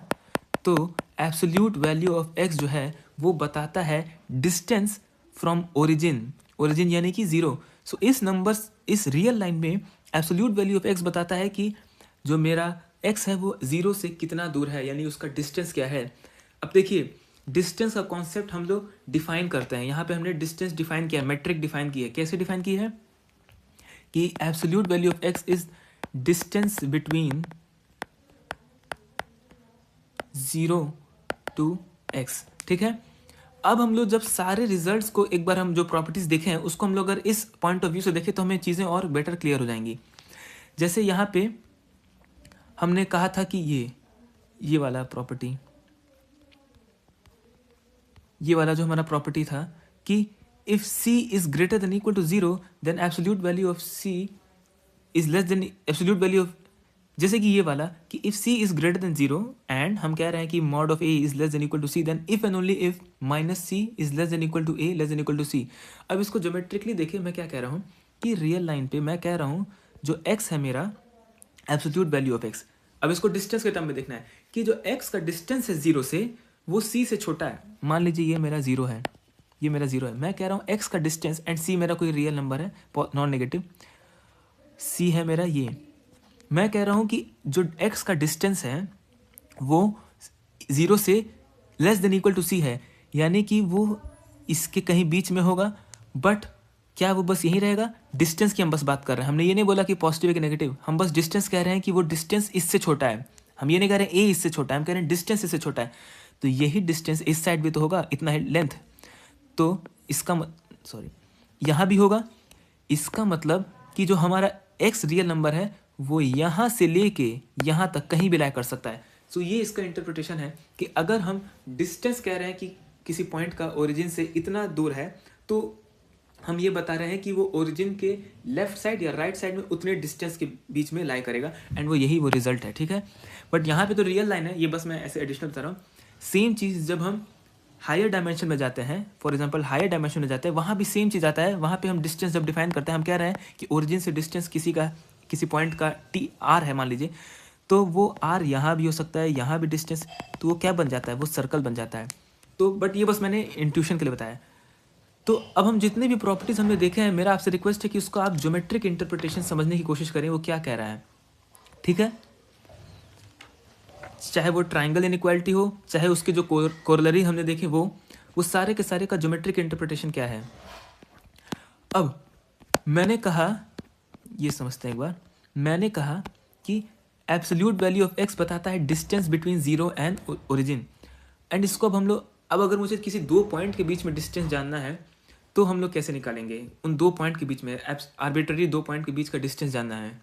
तो एब्सोल्यूट वैल्यू ऑफ x जो है वो बताता है डिस्टेंस फ्रॉम ओरिजिन, ओरिजिन यानी कि जीरो। सो इस नंबर्स, इस रियल लाइन में एब्सोल्यूट वैल्यू ऑफ x बताता है कि जो मेरा x है वो जीरो से कितना दूर है, यानी उसका डिस्टेंस क्या है। अब देखिए डिस्टेंस का कॉन्सेप्ट हम लोग डिफाइन करते हैं, यहाँ पे हमने डिस्टेंस डिफाइन किया, मेट्रिक डिफाइन की है। कैसे डिफाइन की है कि absolute value of x is distance between 0 to x, ठीक है। अब हम लोग जब सारे रिजल्ट्स को एक बार हम जो प्रॉपर्टीज देखे हैं उसको हम लोग अगर इस पॉइंट ऑफ व्यू से देखें तो हमें चीज़ें और बेटर क्लियर हो जाएंगी। जैसे यहाँ पे हमने कहा था कि ये वाला प्रॉपर्टी, ये वाला जो हमारा प्रॉपर्टी था कि if c is greater than equal to 0 then absolute value of c is less than absolute value of, जैसे कि ये वाला कि if c is greater than 0 and हम कह रहे हैं कि mod of a is less than equal to c, then if and only if minus c is less than equal to a less than equal to c। अब इसको geometrically देखिए, मैं क्या कह रहा हूँ कि रियल लाइन पे मैं कह रहा हूँ जो x है मेरा एब्सोल्यूट वैल्यू ऑफ x। अब इसको डिस्टेंस के टर्म में देखना है कि जो x का डिस्टेंस है 0 से वो c से छोटा है। मान लीजिए ये मेरा 0 है, ये मेरा 0 है, मैं कह रहा हूँ x का डिस्टेंस एंड c मेरा कोई रियल नंबर है नॉन नेगेटिव, c है मेरा ये, मैं कह रहा हूँ कि जो x का डिस्टेंस है वो 0 से less than equal to c है, यानी कि वो इसके कहीं बीच में होगा। बट क्या वो बस यहीं रहेगा, डिस्टेंस की हम बस बात कर रहे हैं, हमने ये नहीं बोला कि पॉजिटिव है कि नेगेटिव, हम बस डिस्टेंस कह रहे हैं कि वो डिस्टेंस इससे छोटा है। हम ये नहीं कह रहे हैं a इससे छोटा है, हम कह रहे हैं डिस्टेंस इससे छोटा है। तो यही डिस्टेंस इस साइड भी तो होगा, इतना है लेंथ, तो इसका सॉरी यहाँ भी होगा। इसका मतलब कि जो हमारा x रियल नंबर है वो यहाँ से लेके यहाँ तक कहीं भी लाई कर सकता है। सो ये इसका इंटरप्रिटेशन है कि अगर हम डिस्टेंस कह रहे हैं कि किसी पॉइंट का ओरिजिन से इतना दूर है, तो हम ये बता रहे हैं कि वो ओरिजिन के लेफ्ट साइड या राइट साइड में उतने डिस्टेंस के बीच में लाई करेगा, एंड वो यही वो रिजल्ट है, ठीक है। बट यहाँ पे तो रियल लाइन है, ये बस मैं ऐसे एडिशनल बता रहा हूँ। सेम चीज़ जब हम हायर डायमेंशन में जाते हैं, फॉर एग्जांपल हायर डायमेंशन में जाते हैं, वहाँ भी सेम चीज़ आता है। वहाँ पे हम डिस्टेंस जब डिफाइन करते हैं, हम कह रहे हैं कि ओरिजिन से डिस्टेंस किसी पॉइंट का टी आर है मान लीजिए, तो वो आर यहाँ भी हो सकता है, यहाँ भी डिस्टेंस, तो वो क्या बन जाता है, वो सर्कल बन जाता है। तो बट ये बस मैंने इंट्यूशन के लिए बताया। तो अब हम जितने भी प्रॉपर्टीज़ हमने देखे हैं, मेरा आपसे रिक्वेस्ट है कि उसको आप ज्योमेट्रिक इंटरप्रिटेशन समझने की कोशिश करें, वो क्या कह रहा है। ठीक है, चाहे वो ट्राइंगल इनइक्वालिटी हो, चाहे उसके जो कोरोलरी हमने देखे वो सारे के सारे का ज्योमेट्रिक इंटरप्रिटेशन क्या है। अब मैंने कहा, ये समझते हैं एक बार, मैंने कहा कि एब्सोल्यूट वैल्यू ऑफ एक्स बताता है distance between zero and origin. And इसको अब हम लोग, अब अगर मुझे किसी दो पॉइंट के बीच में डिस्टेंस जानना है तो हम लोग कैसे निकालेंगे, उन दो पॉइंट के बीच में आर्बिट्ररी दो पॉइंट के बीच का डिस्टेंस जानना है,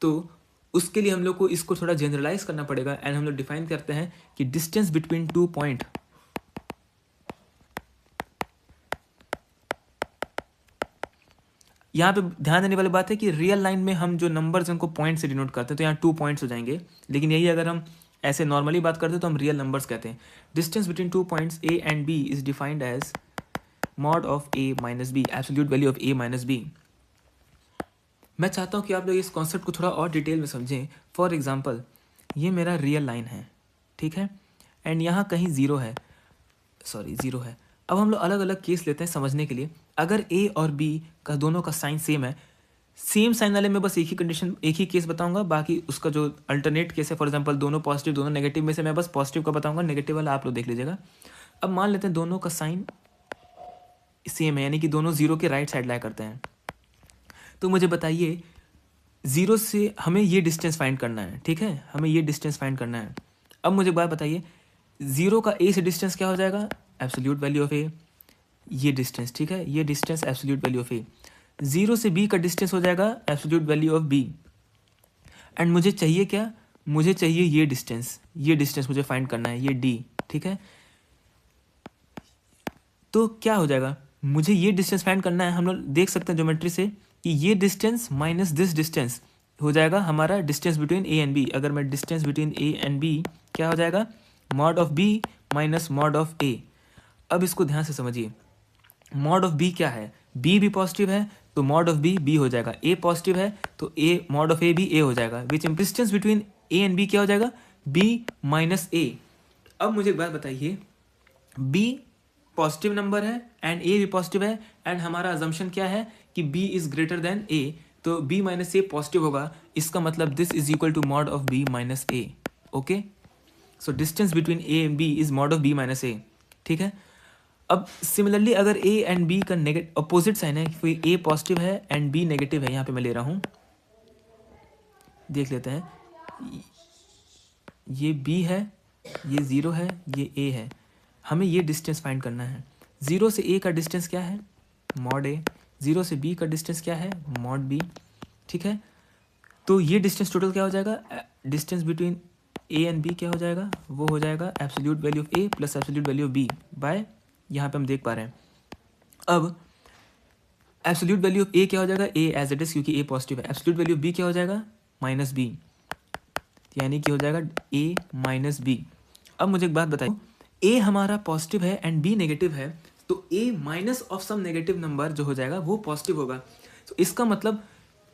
तो उसके लिए हम लोग को इसको थोड़ा जनरलाइज करना पड़ेगा। एंड हम लोग डिफाइन करते हैं कि डिस्टेंस बिटवीन टू पॉइंट, यहाँ पे ध्यान देने वाली बात है कि रियल लाइन में हम जो नंबर्स उनको पॉइंट से डिनोट करते हैं, तो यहाँ 2 पॉइंट्स हो जाएंगे, लेकिन यही अगर हम ऐसे नॉर्मली बात करते हैं तो हम रियल नंबर्स कहते हैं। Distance between 2 points a and B is defined as mod of A minus b, absolute value of A minus b. मैं चाहता हूँ कि आप लोग इस कॉन्सेप्ट को थोड़ा और डिटेल में समझें। फॉर एग्जाम्पल, ये मेरा रियल लाइन है, ठीक है, एंड यहाँ कहीं ज़ीरो है। अब हम लोग अलग अलग केस लेते हैं समझने के लिए। अगर ए और बी का दोनों का साइन सेम है, सेम साइन वाले में बस एक ही कंडीशन, एक ही केस बताऊंगा, बाकी उसका जो अल्टरनेट केस है, फॉर एग्जांपल दोनों पॉजिटिव दोनों नेगेटिव में से मैं बस पॉजिटिव का बताऊंगा, नेगेटिव वाला आप लोग देख लीजिएगा। अब मान लेते हैं दोनों का साइन सेम है, यानी कि दोनों जीरो के राइट साइड लाई करते हैं। तो मुझे बताइए, जीरो से हमें ये डिस्टेंस फाइंड करना है, ठीक है, हमें ये डिस्टेंस फाइंड करना है। अब मुझे एक बात बताइए, जीरो का ए से डिस्टेंस क्या हो जाएगा, एब्सोल्यूट वैल्यू ऑफ ए, ये डिस्टेंस, ठीक है, ये distance absolute value of a. Zero से बी का डिस्टेंस हो जाएगा absolute value of b. And मुझे चाहिए क्या, मुझे चाहिए ये डिस्टेंस मुझे फाइंड करना है, ये डी, ठीक है। तो क्या हो जाएगा, मुझे ये डिस्टेंस फाइंड करना है। हम लोग देख सकते हैं ज्योमेट्री से कि ये डिस्टेंस माइनस दिस डिस्टेंस हो जाएगा हमारा distance between A and B. अगर मैं distance between A and B क्या हो जाएगा, mod of B minus mod of A. अब इसको ध्यान से समझिए, मॉड ऑफ बी क्या है, बी भी पॉजिटिव है तो मॉड ऑफ बी बी हो जाएगा, ए पॉजिटिव है तो ए मॉड ऑफ ए भी ए हो जाएगा, which distance between A and B क्या हो जाएगा, बी माइनस ए। अब मुझे एक बात बताइए, बी पॉजिटिव नंबर है एंड ए भी पॉजिटिव है, एंड हमारा अजम्पशन क्या है कि B is greater than A, तो बी माइनस ए पॉजिटिव होगा, इसका मतलब this is equal to mod of B minus A. Okay, so distance between A and B is mod of B minus ए, ठीक है। अब सिमिलरली अगर A and B का opposite sign है, फिर ए पॉजिटिव है एंड बी नेगेटिव है, यहाँ पे मैं ले रहा हूँ, देख लेते हैं, ये बी है, ये जीरो है, ये ए है, हमें ये डिस्टेंस फाइंड करना है। जीरो से ए का डिस्टेंस क्या है, मॉड ए, जीरो से बी का डिस्टेंस क्या है, मॉड बी, ठीक है। तो ये डिस्टेंस टोटल क्या हो जाएगा, distance between A and B क्या हो जाएगा, वो हो जाएगा absolute value of a plus absolute value of b by, यहाँ पे हम देख पा रहे हैं। अब एब्सोल्यूट वैल्यू ऑफ ए क्या हो जाएगा, ए एज इट इज, क्योंकि ए पॉजिटिव है। एब्सोल्यूट वैल्यू ऑफ बी क्या हो जाएगा, माइनस बी, यानी कि हो जाएगा ए माइनस बी। अब मुझे एक बात बताइए, ए हमारा पॉजिटिव है एंड बी नेगेटिव है, तो A minus of some negative number जो हो जाएगा वो पॉजिटिव होगा। तो इसका मतलब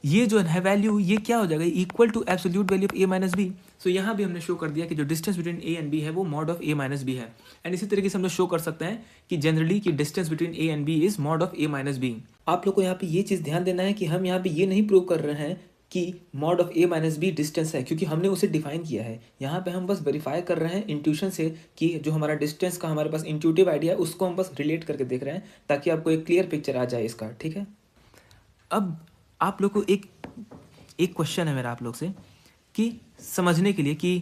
ये जो है वैल्यू, ये क्या हो जाएगा, equal to absolute value of A minus B. So यहाँ भी हमने शो कर दिया कि जो distance between A and B है वो mod of A minus B है। एंड इसी तरीके से हम लोग शो कर सकते हैं कि जनरली कि distance between A and B is mod of A minus b. आप लोग को यहाँ पे ये चीज़ ध्यान देना है कि हम यहाँ पे ये नहीं प्रूव कर रहे हैं कि mod of A minus b distance है, क्योंकि हमने उसे डिफाइन किया है। यहाँ पे हम बस वेरीफाई कर रहे हैं इंट्यूशन से कि जो हमारा डिस्टेंस का हमारे पास इंट्यूटिव आइडिया है उसको हम बस रिलेट करके देख रहे हैं, ताकि आपको एक क्लियर पिक्चर आ जाए इसका, ठीक है। अब आप लोग को एक क्वेश्चन है मेरा आप लोग से, कि समझने के लिए कि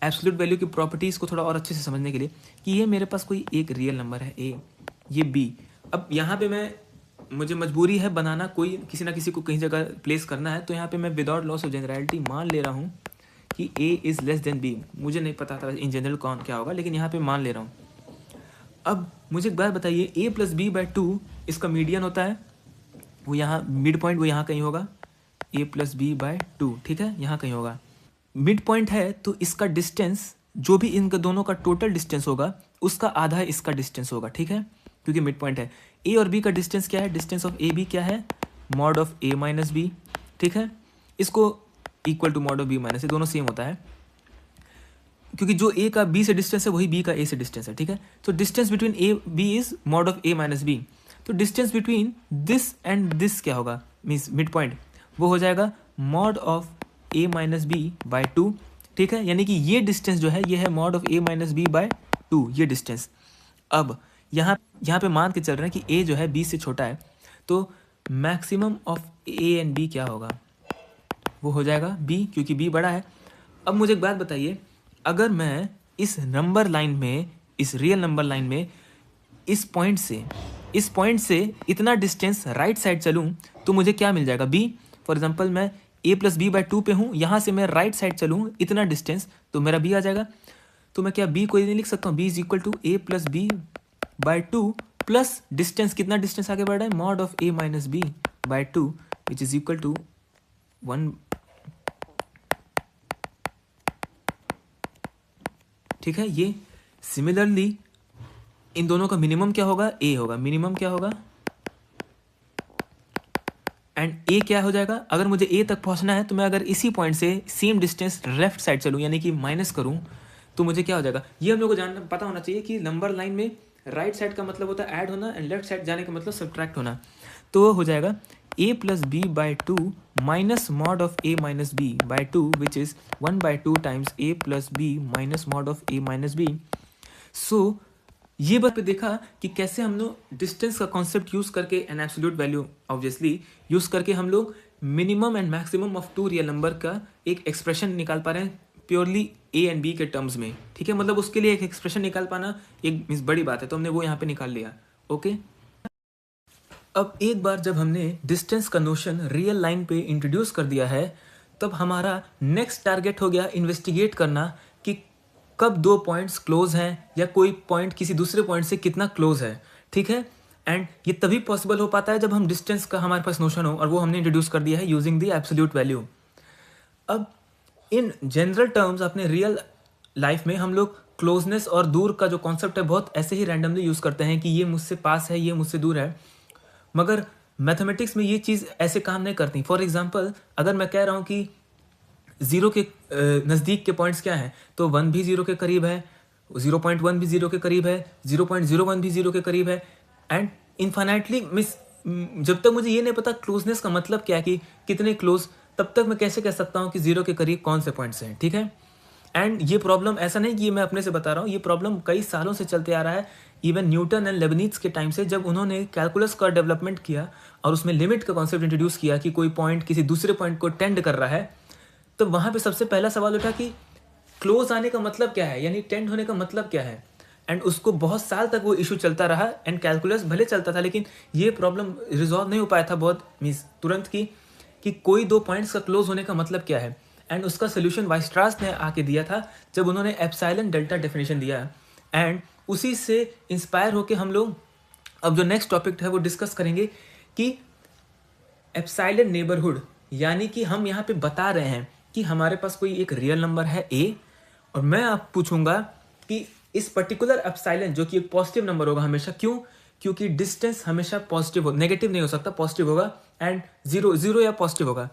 एब्सोल्यूट वैल्यू की प्रॉपर्टीज़ को थोड़ा और अच्छे से समझने के लिए, कि ये मेरे पास कोई एक रियल नंबर है ए, ये बी। अब यहाँ पे मुझे मजबूरी है बनाना, कोई किसी ना किसी को कहीं जगह प्लेस करना है, तो यहाँ पे मैं विदाउट लॉस ऑफ जनरलिटी मान ले रहा हूँ कि a is less than b. मुझे नहीं पता था इन जनरल कौन क्या होगा, लेकिन यहाँ पे मान ले रहा हूँ। अब मुझे एक बात बताइए, ए प्लस बी बाय 2 इसका मीडियन होता है, वो यहाँ मिड पॉइंट वो यहाँ कहीं होगा, ए प्लस बी बाय 2, ठीक है, यहाँ कहीं होगा। मिड पॉइंट है तो इसका डिस्टेंस जो भी इनका दोनों का टोटल डिस्टेंस होगा उसका आधा इसका डिस्टेंस होगा, ठीक है, क्योंकि मिड पॉइंट है। ए और बी का डिस्टेंस क्या है, डिस्टेंस ऑफ ए बी क्या है, mod of A minus B, ठीक है। इसको equal to mod of B minus A, दोनों सेम होता है, क्योंकि जो ए का बी से डिस्टेंस है वही बी का ए से डिस्टेंस है, ठीक है। तो distance between A B is mod of A minus B. तो distance between this and this क्या होगा, मीन्स मिड पॉइंट, वो हो जाएगा mod of A minus B by two, ठीक है, यानी कि ये डिस्टेंस जो है ये है mod of A minus b by two, ये डिस्टेंस। अब यहाँ पे मान के चल रहे हैं कि ए जो है बी से छोटा है, तो maximum of a and B क्या होगा, वो हो जाएगा बी, क्योंकि बी बड़ा है। अब मुझे एक बात बताइए, अगर मैं इस नंबर लाइन में, इस रियल नंबर लाइन में इस पॉइंट से इतना डिस्टेंस राइट साइड चलूँ तो मुझे क्या मिल जाएगा, बी। फॉर एग्जांपल मैं ए प्लस बी बाई टू पे हूँ, यहाँ से मैं राइट साइड चलूँ इतना डिस्टेंस तो मेरा बी आ जाएगा। तो मैं क्या बी को नहीं लिख सकता हूँ, b is equal to a plus B by two plus distance, कितना डिस्टेंस आगे बढ़ रहा है, mod of A minus B by two which is equal to 1। ठीक है, ये सिमिलरली इन दोनों का मिनिमम क्या होगा, ए होगा, मिनिमम क्या होगा, एंड ए क्या हो जाएगा। अगर मुझे ए तक पहुंचना है तो मैं अगर इसी पॉइंट से सेम डिस्टेंस लेफ्ट साइड चलूँ, यानी कि माइनस करूँ, तो मुझे क्या हो जाएगा, ये हम लोग को जानना पता होना चाहिए कि नंबर लाइन में राइट साइड का मतलब होता है ऐड होना एंड लेफ्ट साइड जाने का मतलब सब्ट्रैक्ट होना। तो वो हो जाएगा A plus B by two minus mod of A minus B by two which is 1/2 times A plus B minus mod of A minus B. So ये बात पे देखा कि कैसे हम लोग डिस्टेंस का कॉन्सेप्ट यूज़ करके an absolute value obviously use करके हम लोग minimum and maximum of two real number का एक एक्सप्रेशन निकाल पा रहे हैं प्योरली ए एंड बी के टर्म्स में। ठीक है, मतलब उसके लिए एक एक्सप्रेशन निकाल पाना एक बड़ी बात है, तो हमने वो यहाँ पे निकाल लिया। ओके, अब एक बार जब हमने डिस्टेंस का नोशन रियल लाइन पे इंट्रोड्यूस कर दिया है, तब हमारा नेक्स्ट टारगेट हो गया इन्वेस्टिगेट करना कि कब दो पॉइंट्स क्लोज हैं या कोई पॉइंट किसी दूसरे पॉइंट से कितना क्लोज है। ठीक है, एंड ये तभी पॉसिबल हो पाता है जब हम डिस्टेंस का हमारे पास नोशन हो, और वो हमने इंट्रोड्यूस कर दिया है यूजिंग द एब्सोल्यूट वैल्यू। अब इन जनरल टर्म्स अपने रियल लाइफ में हम लोग क्लोजनेस और दूर का जो कॉन्सेप्ट है बहुत ऐसे ही रैंडमली यूज़ करते हैं कि ये मुझसे पास है, ये मुझसे दूर है, मगर मैथमेटिक्स में ये चीज़ ऐसे काम नहीं करती। फॉर एग्जांपल, अगर मैं कह रहा हूँ कि ज़ीरो के नज़दीक के पॉइंट्स क्या हैं, तो 1 भी 0 के करीब है, 0.1 भी 0 के करीब है, 0.01 भी 0 के करीब है, एंड इन्फाइनाइटली जब तक मुझे ये नहीं पता क्लोजनेस का मतलब क्या है कि कितने क्लोज, तब तक मैं कैसे कह सकता हूँ कि 0 के करीब कौन से पॉइंट्स हैं। ठीक है, एंड ये प्रॉब्लम ऐसा नहीं कि मैं अपने से बता रहा हूँ, ये प्रॉब्लम कई सालों से चलते आ रहा है, इवन न्यूटन एंड लेबनीज के टाइम से, जब उन्होंने कैलकुलस का डेवलपमेंट किया और उसमें लिमिट का कॉन्सेप्ट इंट्रोड्यूस किया कि कोई पॉइंट किसी दूसरे पॉइंट को टेंड कर रहा है, तो वहाँ पे सबसे पहला सवाल उठा कि क्लोज आने का मतलब क्या है, यानी टेंड होने का मतलब क्या है। एंड उसको बहुत साल तक वो इशू चलता रहा, एंड कैलकुलस भले चलता था लेकिन ये प्रॉब्लम रिजॉल्व नहीं हो पाया था बहुत मीन्स तुरंत कि कोई दो पॉइंट्स का क्लोज होने का मतलब क्या है। एंड उसका सोल्यूशन वाइस्ट्रास ने आके दिया था जब उन्होंने एप्सिलॉन डेल्टा डेफिनेशन दिया, एंड उसी से इंस्पायर होके हम लोग अब जो नेक्स्ट टॉपिक है वो डिस्कस करेंगे कि एप्सिलॉन नेबरहुड, यानी कि हम यहाँ पे बता रहे हैं कि हमारे पास कोई एक रियल नंबर है ए, और मैं आप पूछूंगा कि इस पर्टिकुलर एप्सिलॉन जो कि एक पॉजिटिव नंबर होगा हमेशा, क्यों, क्योंकि डिस्टेंस हमेशा पॉजिटिव हो, नेगेटिव नहीं हो सकता, पॉजिटिव होगा, एंड जीरो या पॉजिटिव होगा।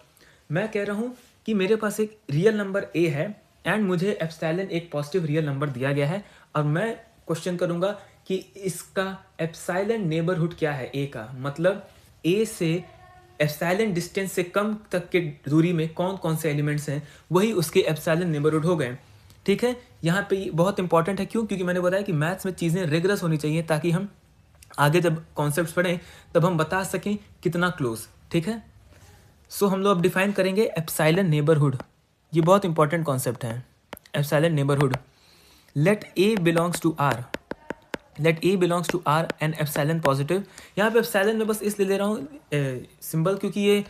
मैं कह रहा हूँ कि मेरे पास एक रियल नंबर ए है एंड मुझे एप्सिलॉन एक पॉजिटिव रियल नंबर दिया गया है, और मैं क्वेश्चन करूंगा कि इसका एप्सिलॉन नेबरहुड क्या है ए का, मतलब ए से एप्सिलॉन डिस्टेंस से कम तक के दूरी में कौन कौन से एलिमेंट्स हैं, वही उसके एप्सिलॉन नेबरहुड हो गए। ठीक है, यहाँ पे बहुत इंपॉर्टेंट है, क्यों, क्योंकि मैंने बताया कि मैथ्स में चीज़ें रिगरस होनी चाहिए ताकि हम आगे जब कॉन्सेप्ट्स पढ़ें तब हम बता सकें कितना क्लोज। ठीक है, सो हम लोग अब डिफाइन करेंगे एप्सिलॉन नेबरहुड। ये बहुत इंपॉर्टेंट कॉन्सेप्ट है, epsilon neighbourhood. Let a belongs to R, let a belongs to R and epsilon positive. यहाँ पे एप्सिलॉन में बस इसलिए ले रहा हूँ सिंबल, क्योंकि ये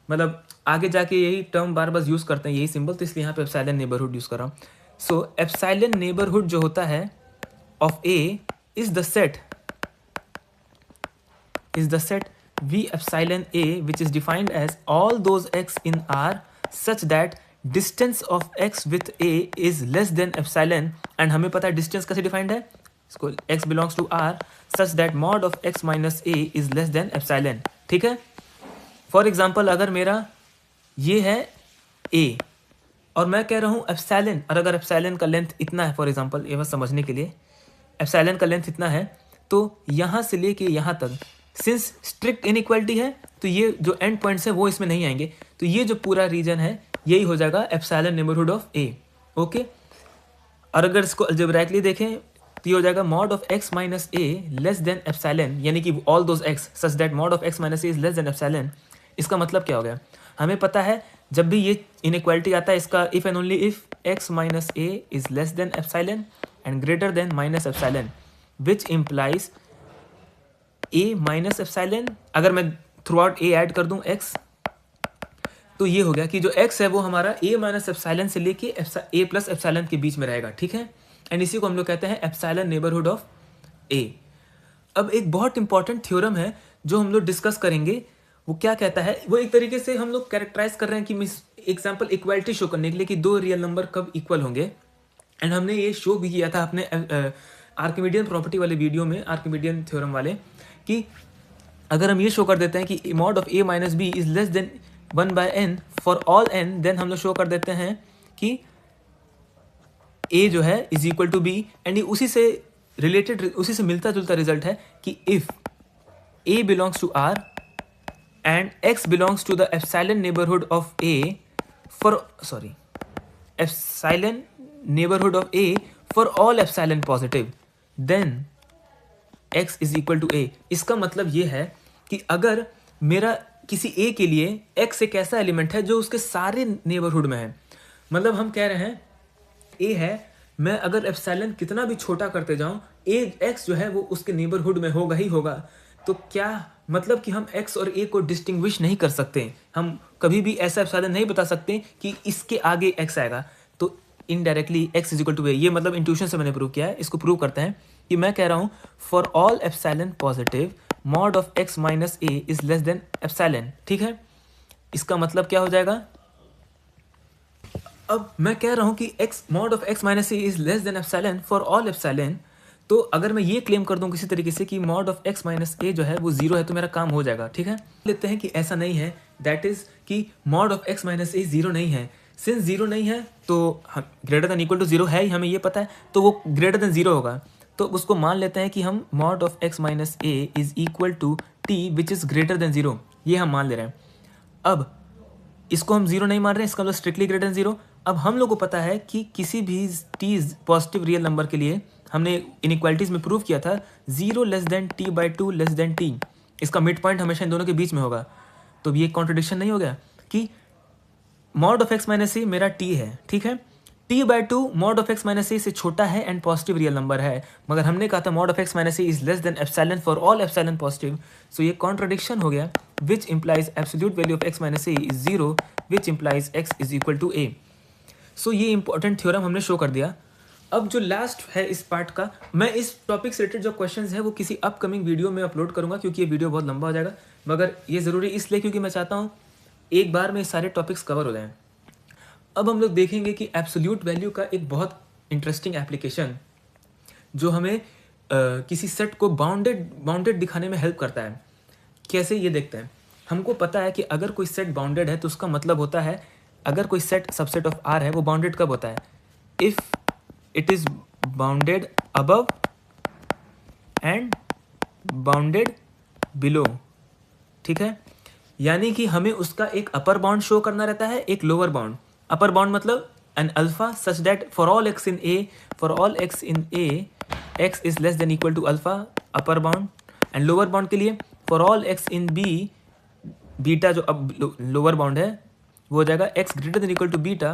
मतलब आगे जाके यही टर्म बार बार यूज़ करते हैं, यही सिंबल, तो इसलिए यहाँ पे एप्सिलॉन नेबरहुड यूज़ कर रहा हूँ। सो एप्सिलॉन नेबरहुड जो होता है of A is the set V epsilon A which is defined as all those x in R such that distance of x with A is less than epsilon, and हमें पता है distance कैसे defined है, इसको x belongs to R such that mod of x minus A is less than epsilon। ठीक है, for example अगर मेरा ये है A और मैं कह रहा हूँ एप्सिलॉन, और अगर एप्सिलॉन का लेंथ इतना है, फॉर एग्जाम्पल ये बस समझने के लिए, एप्सिलॉन का लेंथ इतना है, तो यहाँ से लेके यहाँ तक सिंस स्ट्रिक्ट इनइक्वालिटी है तो ये जो एंड पॉइंट्स है वो इसमें नहीं आएंगे, तो ये जो पूरा रीजन है यही हो जाएगा epsilon neighbourhood of A. Okay, और अगर इसको अलजेब्राइकली देखें तो ये हो जाएगा mod of x minus A less than epsilon, यानी कि all those x such that mod of x minus A is less than epsilon. इसका मतलब क्या हो गया, हमें पता है जब भी ये इनइक्वालिटी आता है इसका if and only if x minus A is less than epsilon and greater then minus epsilon which implies a minus epsilon. अगर मैं थ्रू आउट a ऐड कर दूं x, तो ये हो गया कि जो x है वो हमारा a माइनस एप्सिलॉन से लेके a प्लस एप्सिलॉन के बीच में रहेगा, ठीक है। एंड इसी को हम लोग कहते हैं एप्सिलॉन नेबरहुड ऑफ a। अब एक बहुत इंपॉर्टेंट थ्योरम है जो हम लोग डिस्कस करेंगे, वो क्या कहता है, वो एक तरीके से हम लोग कैरेक्टराइज कर रहे हैं कि एग्जाम्पल इक्वालिटी शो करने के लिए कि दो रियल नंबर कब इक्वल होंगे। एंड हमने ये शो भी किया था अपने आर्किमिडियन प्रॉपर्टी वाले वीडियो में, आर्किमिडियन थ्योरम वाले, कि अगर हम ये शो कर देते हैं कि mod of a minus B is less than 1/n for all n, then हम लोग शो कर देते हैं कि a जो है is equal to b। And उसी से रिलेटेड, उसी से मिलता जुलता रिजल्ट है कि if a belongs to r and x belongs to the epsilon neighbourhood of a epsilon neighbourhood of a for all epsilon positive, then x is equal to a। इसका मतलब ये है कि अगर मेरा किसी a के लिए x एक ऐसा एलिमेंट है जो उसके सारे नेबरहुड में है, मतलब हम कह रहे हैं a है, मैं अगर एप्सिलॉन कितना भी छोटा करते जाऊं x जो है वो उसके नेबरहुड में होगा ही होगा। तो क्या मतलब कि हम x और a को डिस्टिंग्विश नहीं कर सकते, हम कभी भी ऐसा एप्सिलॉन नहीं बता सकते कि इसके आगे x आएगा। तो indirectly x is equal to a, ये मतलब इंट्यूशन से मैंने प्रूव किया है। इसको प्रूव करते हैं कि मैं कह रहा हूँ for all epsilon positive mod of x minus a is less than epsilon, ठीक है। इसका मतलब क्या हो जाएगा, अब मैं कह रहा हूं कि x mod of x minus A is less than epsilon for all epsilon. तो अगर मैं ये क्लेम कर दूं किसी तरीके से कि मॉड ऑफ x माइनस ए जो है वो जीरो है, तो मेरा काम हो जाएगा, ठीक है। लेते हैं कि ऐसा नहीं है, दैट इज कि mod of x minus a zero नहीं है। सिंस जीरो नहीं है तो greater than equal to zero है ही, हमें ये पता है, तो वो ग्रेटर देन जीरो होगा। तो उसको मान लेते हैं कि हम mod of x minus A is equal to t which is greater than zero, ये हम मान ले रहे हैं। अब इसको हम जीरो नहीं मान रहे हैं, इसका मतलब स्ट्रिक्टली ग्रेटर देन जीरो। अब हम लोग को पता है कि किसी भी टी पॉजिटिव रियल नंबर के लिए हमने इनइक्वालिटीज में प्रूव किया था 0 less than t by 2 less than t, इसका मिड पॉइंट हमेशा इन दोनों के बीच में होगा। तो ये कॉन्ट्रडिक्शन नहीं हो गया कि mod of x minus A मेरा t है, ठीक है, t by 2 mod of x minus A से छोटा है एंड पॉजिटिव रियल नंबर है, मगर हमने कहा था mod of x minus A is less than epsilon for all epsilon positive. So ये कॉन्ट्रडिक्शन हो गया, which implies absolute value of x minus A is zero which implies x is equal to a। So ये important theorem हमने show कर दिया। अब जो last है इस पार्ट का, मैं इस टॉपिक से रिलेटेड जो क्वेश्चंस है वो किसी अपकमिंग वीडियो में अपलोड करूंगा, क्योंकि ये वीडियो बहुत लंबा हो जाएगा, मगर ये ज़रूरी इसलिए क्योंकि मैं चाहता हूँ एक बार में सारे टॉपिक्स कवर हो जाएं। अब हम लोग देखेंगे कि एब्सोल्यूट वैल्यू का एक बहुत इंटरेस्टिंग एप्लीकेशन जो हमें किसी सेट को बाउंडेड दिखाने में हेल्प करता है। कैसे, ये देखते हैं। हमको पता है कि अगर कोई सेट बाउंडेड है तो उसका मतलब होता है, अगर कोई सेट सबसेट ऑफ आर है वो बाउंडेड कब होता है, if it is bounded above and bounded below, ठीक है। यानी कि हमें उसका एक अपर बाउंड शो करना रहता है, एक लोअर बाउंड। अपर बाउंड मतलब an alpha such that for all x in a x is less than equal to alpha, upper bound. And lower bound के लिए for all x in b, beta जो अब lower bound है वो हो जाएगा x greater than equal to beta,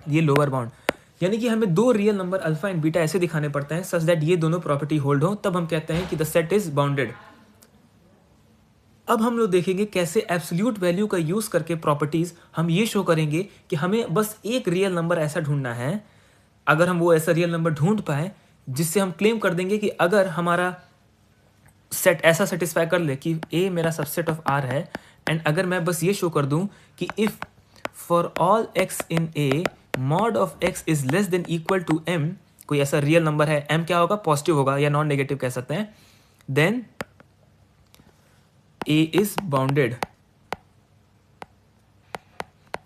ये lower bound. यानी कि हमें दो real number alpha and beta ऐसे दिखाने पड़ते हैं सच दैट ये दोनों प्रॉपर्टी होल्ड हो, तब हम कहते हैं कि द सेट इज बाउंडेड। अब हम लोग देखेंगे कैसे एब्सोल्यूट वैल्यू का यूज करके प्रॉपर्टीज हम ये शो करेंगे कि हमें बस एक रियल नंबर ऐसा ढूंढना है। अगर हम वो ऐसा रियल नंबर ढूंढ पाए जिससे हम क्लेम कर देंगे कि अगर हमारा सेट ऐसा सेटिस्फाई कर ले कि ए मेरा सबसेट ऑफ आर है, एंड अगर मैं बस ये शो कर दूं कि if for all x in a mod of x is less than equal to m, कोई ऐसा रियल नंबर है, एम क्या होगा, पॉजिटिव होगा या नॉन नेगेटिव कह सकते हैं, देन ए इज बाउंडेड।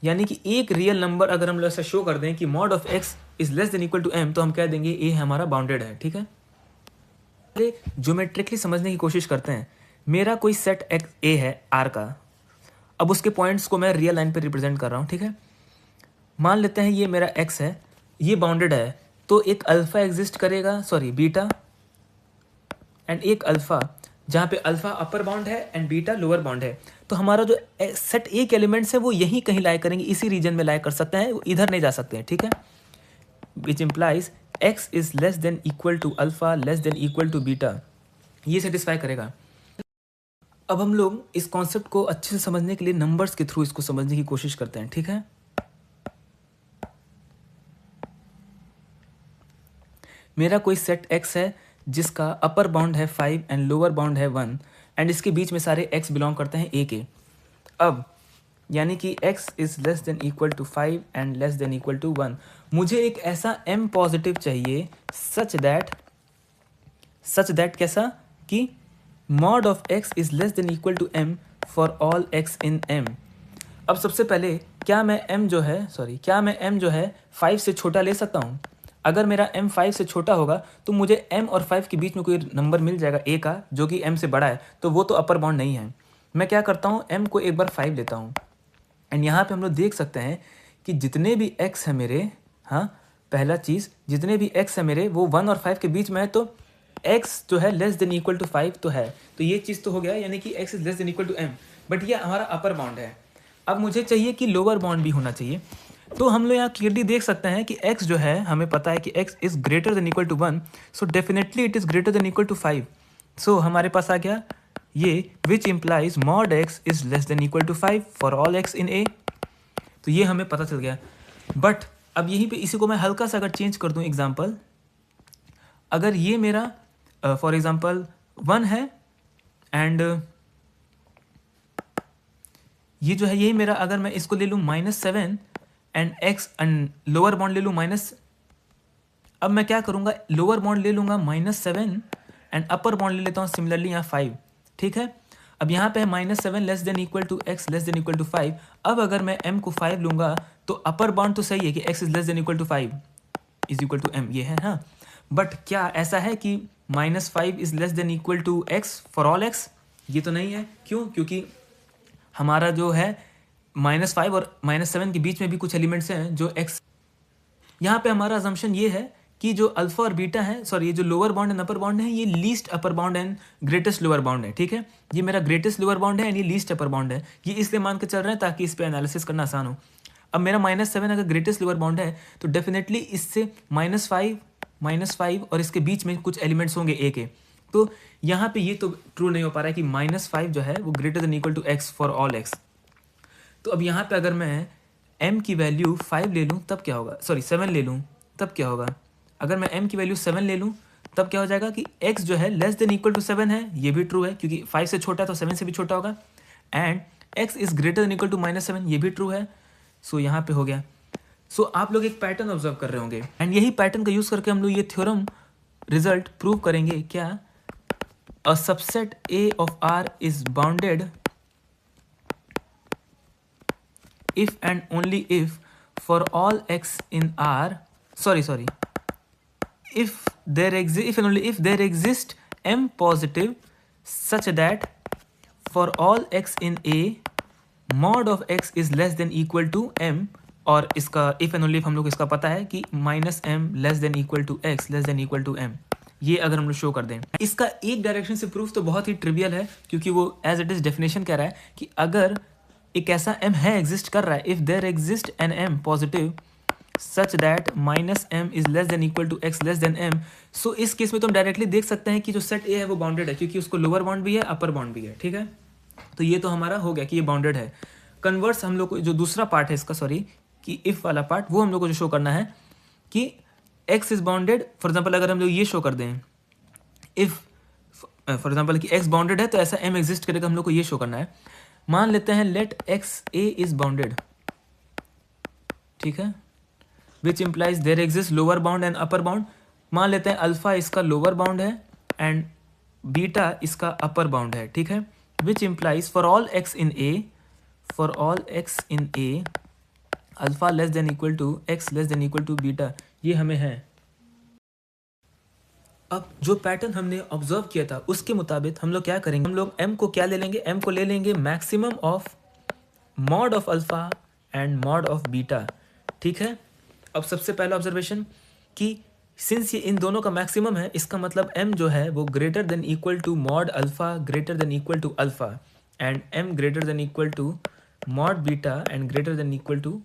यानी कि एक रियल नंबर अगर हम लोग ऐसा शो कर दें कि mod of x is less than equal to m, तो हम कह देंगे ए हमारा बाउंडेड है, ठीक है। ज्योमेट्रिकली समझने की कोशिश करते हैं। मेरा कोई सेट एक्स ए है आर का, अब उसके पॉइंट्स को मैं रियल लाइन पे रिप्रेजेंट कर रहा हूँ, ठीक है। मान लेते हैं ये मेरा x है, ये बाउंडेड है, तो एक अल्फा एग्जिस्ट करेगा, सॉरी बीटा, एंड एक अल्फा जहाँ पे अल्फा अपर बाउंड है एंड बीटा लोअर बाउंड है। तो हमारा जो सेट ए के एलिमेंट्स है वो यहीं कहीं लाई करेंगे, इसी रीजन में लाई कर सकते हैं, इधर नहीं जा सकते हैं, ठीक है। Which implies x is less than equal to alpha less than equal to beta, ये सेटिस्फाई करेगा। अब हम लोग इस कॉन्सेप्ट को अच्छे से समझने के लिए नंबर्स के थ्रू इसको समझने की कोशिश करते हैं, ठीक है। मेरा कोई सेट x है जिसका अपर बाउंड है 5 एंड लोअर बाउंड है 1 एंड इसके बीच में सारे x बिलोंग करते हैं a के। अब यानी कि x is less than equal to 5 and less than equal to 1, मुझे एक ऐसा m पॉजिटिव चाहिए सच दैट कैसा कि mod of x is less than equal to m for all x in m। अब सबसे पहले क्या मैं m जो है 5 से छोटा ले सकता हूँ? अगर मेरा m 5 से छोटा होगा तो मुझे m और 5 के बीच में कोई नंबर मिल जाएगा a का जो कि m से बड़ा है, तो वो तो अपर बाउंड नहीं है। मैं क्या करता हूँ, m को एक बार 5 लेता हूँ एंड यहाँ पे हम लोग देख सकते हैं कि जितने भी x है मेरे, हाँ पहला चीज़, जितने भी x है मेरे वो 1 और 5 के बीच में है, तो x जो है लेस देन इक्वल टू 5 तो है, तो ये चीज़ तो हो गया, यानी कि x is less than equal to m, but ये हमारा अपर बाउंड है। अब मुझे चाहिए कि लोअर बाउंड भी होना चाहिए, तो हम लोग यहाँ क्लियरली देख सकते हैं कि x जो है, हमें पता है कि x is greater than equal to 1, so definitely it is greater than equal to 5। So हमारे पास आ गया ये which implies mod x is less than equal to 5 for all x in a, तो ये हमें पता चल गया। बट अब यहीं पे इसी को मैं हल्का सा अगर चेंज कर दूँ, एग्जाम्पल अगर ये मेरा फॉर एग्जाम्पल 1 है एंड ये जो है यही मेरा, अगर मैं इसको ले लूँ -7 and x and lower bound ले लूँ माइनस, अब मैं क्या करूँगा, लोअर बाउंड ले लूँगा -7 एंड अपर बाउंड ले लेता हूँ सिमिलरली यहाँ 5, ठीक है। अब यहाँ पे है -7 less than equal to x less than equal to 5। अब अगर मैं m को 5 लूँगा तो अपर बाउंड तो सही है कि x is less than equal to 5 is equal to m, ये है हाँ। बट क्या ऐसा है कि -5 is less than equal to x for all x? ये तो नहीं है। क्यों? क्योंकि हमारा जो है -5 और -7 के बीच में भी कुछ एलिमेंट्स हैं जो x, यहाँ पे हमारा अजम्पशन ये है कि जो अल्फा और बीटा है, सॉरी ये जो lower bound and upper bound है, ये least upper bound and greatest lower bound है, ठीक है। ये मेरा ग्रेटेस्ट लोअर बाउंड है एंड ये लीस्ट अपर बाउंड है, ये इसलिए मान के चल रहे हैं ताकि इस पर एनालिसिस करना आसान हो। अब मेरा -7 अगर ग्रेटेस्ट लोअर बाउंड है तो डेफिनेटली इससे -5 और इसके बीच में कुछ एलिमेंट्स होंगे a के, तो यहाँ पे ये तो ट्रू नहीं हो पा रहा है कि -5 जो है वो greater than equal to x for all x। तो अब यहाँ पे अगर मैं m की वैल्यू 5 ले लूँ तब क्या होगा, सॉरी 7 ले लूँ तब क्या होगा। अगर मैं m की वैल्यू 7 ले लूँ तब क्या हो जाएगा कि x जो है लेस देन इक्वल टू 7 है, ये भी ट्रू है क्योंकि 5 से छोटा है तो 7 से भी छोटा होगा, and x is greater than equal to -7, ये भी ट्रू है। सो यहाँ पे हो गया। सो आप लोग एक पैटर्न ऑब्जर्व कर रहे होंगे एंड यही पैटर्न का यूज करके हम लोग ये थ्योरम रिजल्ट प्रूव करेंगे। क्या? A subset A of R is bounded if and only if for all x in R, if and only if there exist m positive such that for all x in A mod of x is less than equal to m, और इसका if and only if हम लोग इसका पता है कि -m less than equal to x less than equal to m, ये अगर हम लोग शो कर दें। इसका एक डायरेक्शन से प्रूफ तो बहुत ही ट्रिवियल है क्योंकि वो एज इट इज डेफिनेशन कह रहा है कि अगर एक ऐसा m है एग्जिस्ट कर रहा है, if there exist an m positive such that -m is less than equal to x less than m, so इस केस में तो हम डायरेक्टली देख सकते हैं कि जो सेट A है वो बाउंडेड है क्योंकि उसको लोअर बाउंड भी है अपर बाउंड भी है, ठीक है। तो ये तो हमारा हो गया कि ये बाउंडेड है। कन्वर्स हम लोग को जो दूसरा पार्ट है इसका, सॉरी कि इफ वाला पार्ट, वो हम लोग को जो शो करना है कि x is bounded. For example अगर हम लोग ये शो कर दें इफ फॉर एग्जाम्पल कि x बाउंडेड है तो ऐसा m एग्जिस्ट करेगा, हम लोग को ये शो करना है। मान लेते हैं let x a is bounded, ठीक है, which implies there exist lower bound and upper bound. मान लेते हैं अल्फा इसका लोअर बाउंड है एंड बीटा इसका अपर बाउंड है, ठीक है, which implies for all x in a alpha less than equal to x less than equal to beta, ये हमें है। अब जो पैटर्न हमने ऑब्जर्व किया था उसके मुताबिक हम लोग क्या करेंगे, हम लोग m को क्या ले लेंगे, m को ले लेंगे maximum of mod of alpha and mod of beta ठीक है। अब सबसे पहला ऑब्जर्वेशन कि सिंस ये इन दोनों का मैक्सिमम है, इसका मतलब m जो है वो greater than equal to mod alpha greater than equal to alpha and m greater than equal to mod beta and greater than equal to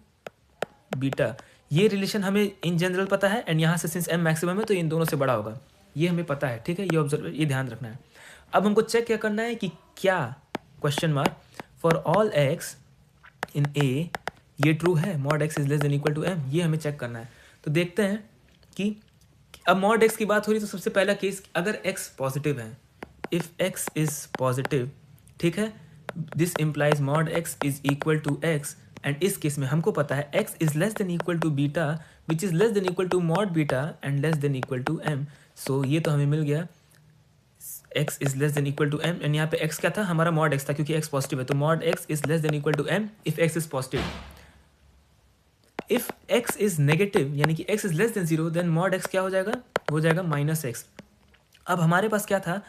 beta. ये रिलेशन हमें इन जनरल पता है एंड यहाँ से सिंस m मैक्सिमम है तो इन दोनों से बड़ा होगा, ये हमें पता है। ठीक है, ये ध्यान रखना है। अब हमको चेक क्या करना है कि क्या question mark for all x in a ये ट्रू है, mod x is less than equal to m, ये हमें चेक करना है। तो देखते हैं कि अब मॉड x की बात हो रही है तो सबसे पहला केस अगर x पॉजिटिव है, इफ x इज पॉजिटिव, ठीक है, this implies mod x is equal to x and इस केस में हमको पता है x is less than equal to beta which is less than equal to mod beta and less than equal to m। So ये तो हमें मिल गया x is less than equal to m and यहाँ पे x क्या था, हमारा मॉड x था क्योंकि x पॉजिटिव है, तो mod x is less than equal to m if x is positive. If x is negative यानी कि x is less than zero then mod x क्या हो जाएगा, हो जाएगा माइनस x। अब हमारे पास क्या था,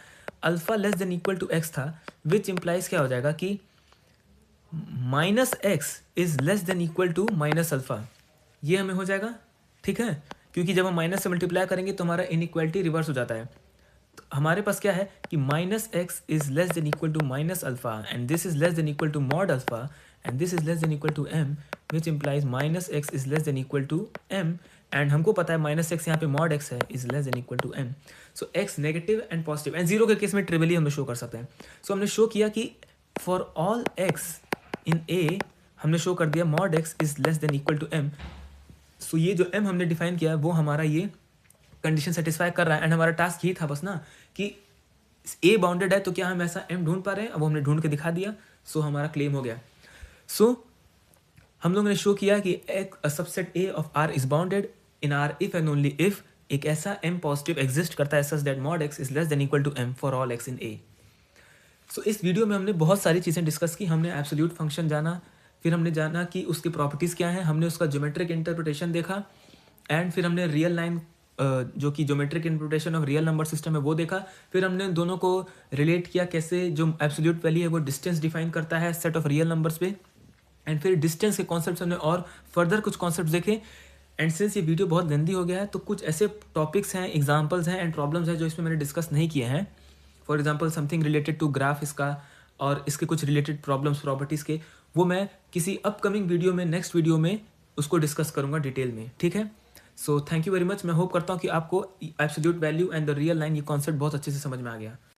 alpha less than equal to x था विच इम्प्लाइज क्या हो जाएगा कि minus x is less than equal to minus alpha, ये हमें हो जाएगा। ठीक है, क्योंकि जब हम माइनस से मल्टीप्लाई करेंगे तो हमारा इनइक्वालिटी रिवर्स हो जाता है। तो हमारे पास क्या है कि minus x is less than equal to minus alpha and this is less than equal to mod alpha and this is less than equal to m which implies minus x is less than equal to m and हमको पता है minus x यहाँ पे mod x है is less than equal to m। So x negative and positive and zero के case में trivially हम show कर सकते हैं। सो हमने शो किया कि for all x in a हमने शो कर दिया mod x is less than equal to m। So ये जो m हमने डिफाइन किया वो हमारा ये कंडीशन सेटिस्फाई कर रहा है एंड हमारा टास्क ये था बस ना कि a बाउंडेड है तो क्या हम ऐसा m ढूंढ पा रहे हैं, अब हमने ढूंढ के दिखा दिया। सो हमारा क्लेम हो गया। सो हम लोगों ने शो किया कि एक subset a of r is bounded in r if and only if एक ऐसा m पॉजिटिव एग्जिस्ट करता है such that mod x is less than equal to m for all x in a। So इस video में हमने बहुत सारी चीज़ें डिस्कस की। हमने एब्सोल्यूट फंक्शन जाना, फिर हमने जाना कि उसकी प्रॉपर्टीज़ क्या हैं, हमने उसका ज्योमेट्रिक इंटरप्रिटेशन देखा एंड फिर हमने रियल लाइन जो कि geometric interpretation of real number system है वो देखा। फिर हमने दोनों को रिलेट किया कैसे जो एब्सोल्यूट वैल्यू है वो डिस्टेंस डिफाइन करता है सेट ऑफ रियल नंबर्स पे एंड फिर डिस्टेंस के कॉन्सेप्ट हमने और फर्दर कुछ कॉन्सेप्ट देखे। एंड सिंस ये वीडियो बहुत लेंदी हो गया है तो कुछ ऐसे टॉपिक्स हैं, एग्जाम्पल्स हैं एंड प्रॉब्लम्स हैं जो इसमें मैंने डिस्कस नहीं किए हैं। For example something related to graph इसका और इसके कुछ रिलेटेड प्रॉब्लम्स प्रॉपर्टीज़ के, वो मैं किसी अपकमिंग वीडियो में नेक्स्ट वीडियो में उसको डिस्कस करूँगा डिटेल में। ठीक है, so thank you very much. मैं होप करता हूँ कि आपको absolute value and the real line ये कॉन्सेप्ट बहुत अच्छे से समझ में आ गया।